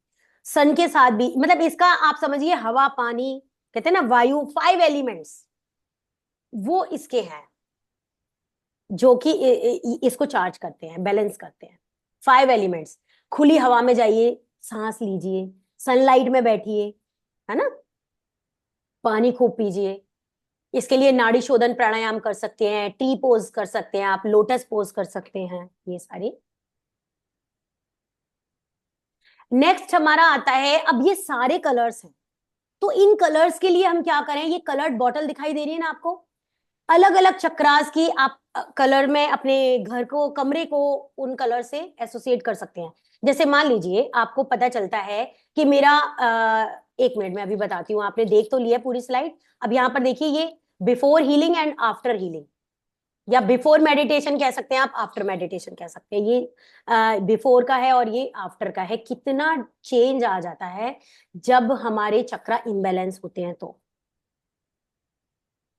सन के साथ भी। मतलब इसका आप समझिए, हवा, पानी, कहते हैं ना वायु, 5 एलिमेंट्स, वो इसके हैं जो कि इसको चार्ज करते हैं, बैलेंस करते हैं। 5 एलिमेंट्स। खुली हवा में जाइए, सांस लीजिए, सनलाइट में बैठिए, है ना, पानी खूब पीजिए। इसके लिए नाड़ी शोधन प्राणायाम कर सकते हैं, टी पोज कर सकते हैं आप, लोटस पोज कर सकते हैं, ये सारी। नेक्स्ट हमारा आता है, अब ये सारे कलर्स हैं, तो इन कलर्स के लिए हम क्या करें? ये कलर्ड बॉटल दिखाई दे रही है ना आपको, अलग अलग चक्रास की आप कलर में अपने घर को, कमरे को उन कलर से एसोसिएट कर सकते हैं। जैसे मान लीजिए आपको पता चलता है कि मेरा एक मिनट में अभी बताती हूँ, आपने देख तो लिया पूरी स्लाइड। अब यहाँ पर देखिए, ये before healing and after healing, या बिफोर मेडिटेशन कह सकते हैं आप, आफ्टर मेडिटेशन कह सकते हैं। ये बिफोर का है और ये आफ्टर का है। कितना चेंज आ जाता है जब हमारे चक्रा इम्बैलेंस होते हैं तो,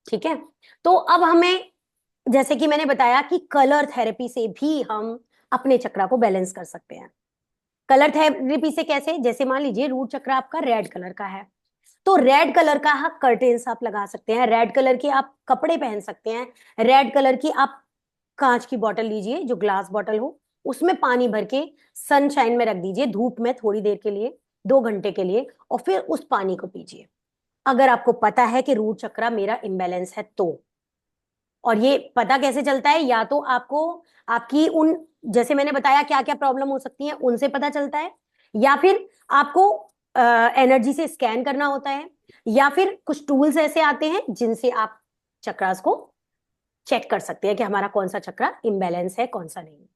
ठीक है। तो अब हमें, जैसे कि मैंने बताया कि कलर थेरेपी से भी हम अपने चक्रा को बैलेंस कर सकते हैं। कलर थेरेपी से कैसे? जैसे मान लीजिए रूट चक्र आपका रेड कलर का है, तो रेड कलर का कर्टेन्स आप लगा सकते हैं, रेड कलर के आप कपड़े पहन सकते हैं, रेड कलर की आप कांच की बोतल लीजिए, जो ग्लास बोतल हो, उसमें पानी भर के सनशाइन में रख दीजिए, धूप में थोड़ी देर के लिए, 2 घंटे के लिए, और फिर उस पानी को पीजिए। अगर आपको पता है कि रूट चक्र मेरा इम्बैलेंस है तो। और ये पता कैसे चलता है? या तो आपको आपकी उन, जैसे मैंने बताया क्या क्या प्रॉब्लम हो सकती है, उनसे पता चलता है, या फिर आपको एनर्जी से स्कैन करना होता है, या फिर कुछ टूल्स ऐसे आते हैं जिनसे आप चक्रास को चेक कर सकते हैं कि हमारा कौन सा चक्रा इम्बैलेंस है, कौन सा नहीं।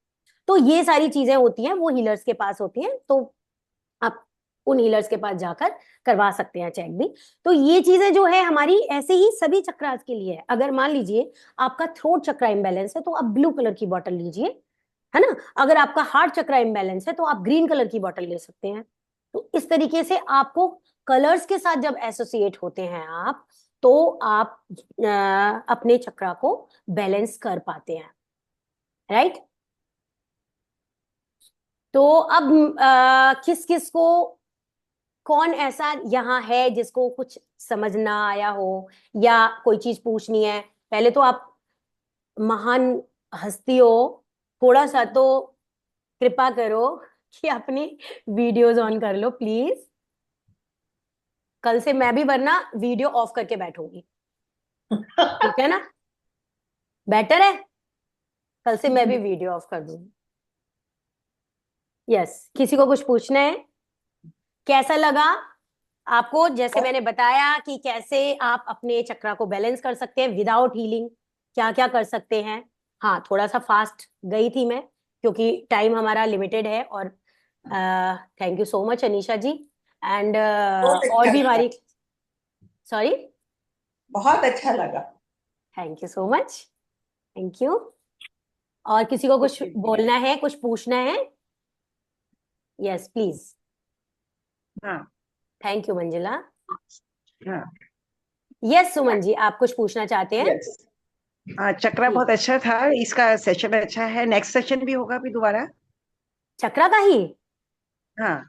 तो ये सारी चीजें होती हैं, वो हीलर्स के पास होती हैं, तो आप उन हीलर्स के पास जाकर करवा सकते हैं चेक भी। तो ये चीजें जो है हमारी, ऐसे ही सभी चक्रास के लिए है। अगर मान लीजिए आपका थ्रोट चक्रा इम्बैलेंस है तो आप ब्लू कलर की बॉटल लीजिए, है ना। अगर आपका हार्ट चक्रा इम्बैलेंस है तो आप ग्रीन कलर की बॉटल ले सकते हैं। तो इस तरीके से आपको कलर्स के साथ जब एसोसिएट होते हैं आप, तो आप अपने चक्रा को बैलेंस कर पाते हैं, राइट। तो अब किस किस को, कौन ऐसा यहाँ है जिसको कुछ समझ ना आया हो या कोई चीज पूछनी है? पहले तो आप महान हस्ती हो, थोड़ा सा तो कृपा करो कि अपनी वीडियोस ऑन कर लो प्लीज। कल से मैं भी, वरना वीडियो ऑफ करके बैठूंगी, ठीक है ना, बेटर है। कल से मैं भी वीडियो ऑफ कर दूंगी। यस, किसी को कुछ पूछना है? कैसा लगा आपको? जैसे मैंने बताया कि कैसे आप अपने चक्रा को बैलेंस कर सकते हैं विदाउट हीलिंग, क्या क्या कर सकते हैं। हाँ, थोड़ा सा फास्ट गई थी मैं क्योंकि टाइम हमारा लिमिटेड है। और thank you so much Anisha ji, and और भी हमारी, सॉरी, बहुत अच्छा लगा। Thank you so much, thank you. और किसी को कुछ बोलना है, कुछ पूछना है? Yes please. हाँ थैंक यू मंजिला। हाँ यस सुमन जी, आप कुछ पूछना चाहते हैं? यस। चक्रा जी, बहुत अच्छा था, इसका सेशन अच्छा है। नेक्स्ट सेशन भी होगा अभी दोबारा? चक्रा का ही? हाँ,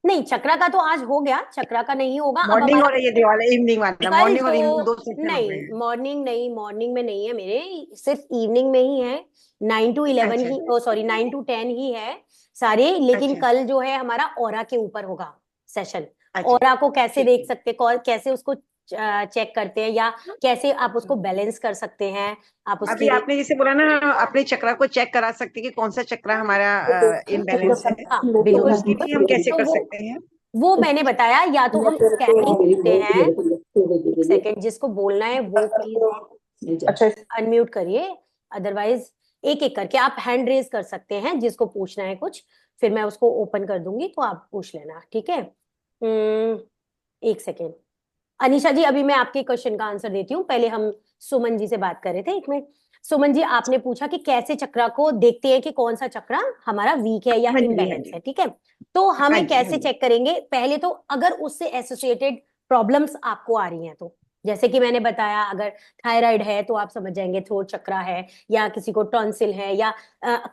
नहीं, चक्रा का तो आज हो गया, चक्रा का नहीं होगा अब मॉर्निंग हमारा। और ये वाला इवनिंग वाला, कल मॉर्निंग और इवनिंग दो तो सेशन हो गए नहीं, हैं। मॉर्निंग नहीं, मॉर्निंग में नहीं है मेरे, सिर्फ इवनिंग में ही है। 9 to 11 अच्छा ही, ओ सॉरी 9 to 10 ही है सारे, लेकिन अच्छा कल जो है हमारा ऑरा के ऊपर होगा सेशन। अच्छा। ऑरा को कैसे ठीक देख है। सकते, कैसे उसको चेक करते हैं, या कैसे आप उसको बैलेंस कर सकते हैं, आप अभी उसकी। आपने जैसे बोला ना, अपने चक्रा को चेक करा सकते हैं कि कौन सा चक्रा हमारा इनबैलेंस है, हाँ तो बिल्कुल उसके बिल्कुल। लिए हम कैसे तो कर वो सकते हैं? वो मैंने बताया, या तो हम स्कैनिंग करते हैं। एक सेकेंड, जिसको बोलना है वो प्लीज अच्छा। अनम्यूट करिए, अदरवाइज एक एक करके आप हैंड रेज कर सकते हैं, जिसको पूछना है कुछ, फिर मैं उसको ओपन कर दूंगी तो आप पूछ लेना, ठीक है? एक सेकेंड। अनीशा जी, अभी मैं आपके क्वेश्चन का आंसर देती हूँ, पहले हम सुमन जी से बात कर रहे थे, एक मिनट। सुमन जी, आपने पूछा कि कैसे चक्रा को देखते हैं कि कौन सा चक्रा हमारा वीक है या हाँ जी हाँ इम्बैलेंस जी है, ठीक है? तो हम हाँ ये जी हाँ कैसे जी। चेक करेंगे? पहले तो अगर उससे एसोसिएटेड प्रॉब्लम्स आपको आ रही हैं, तो जैसे कि मैंने बताया, अगर थायराइड है तो आप समझ जाएंगे थ्रोट चक्रा है, या किसी को टॉन्सिल है, या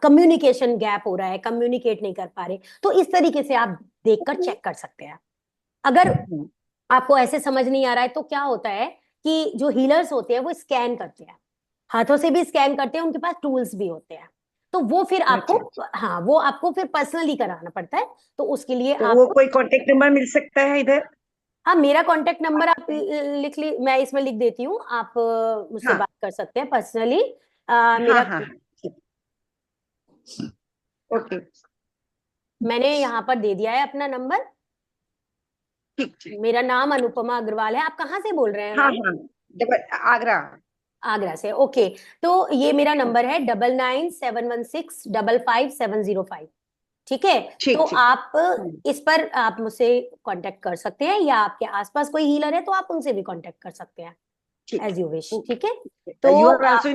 कम्युनिकेशन गैप हो रहा है, कम्युनिकेट नहीं कर पा रहे, तो इस तरीके से आप देखकर चेक कर सकते हैं। अगर आपको ऐसे समझ नहीं आ रहा है, तो क्या होता है कि जो हीलर्स होते हैं वो स्कैन करते हैं, हाथों से भी स्कैन करते हैं, उनके पास टूल्स भी होते हैं, तो वो फिर आपको, अच्छा, हाँ वो आपको फिर पर्सनली कराना पड़ता है, तो उसके लिए तो वो आपको। कोई कांटेक्ट नंबर मिल सकता है इधर? हाँ, मेरा कांटेक्ट नंबर आप लिख ली, मैं इसमें लिख देती हूँ, आप मुझसे हाँ बात कर सकते हैं पर्सनली। हाँ मेरा, हाँ हाँ, ठीक। ओके। मैंने यहाँ पर दे दिया है अपना नंबर। ठीक ठीक। मेरा नाम अनुपमा अग्रवाल है। आप कहाँ से बोल रहे हैं हाँ मैम? हाँ, आगरा। आगरा से, ओके। तो ये मेरा नंबर है 9971655705, ठीक है? तो ठीक ठीक। आप इस पर आप मुझसे कांटेक्ट कर सकते हैं, या आपके आसपास कोई हीलर है तो आप उनसे भी कांटेक्ट कर सकते हैं, ठीक। एज यू विश, ठीक है? यू तो आर ऑल्सो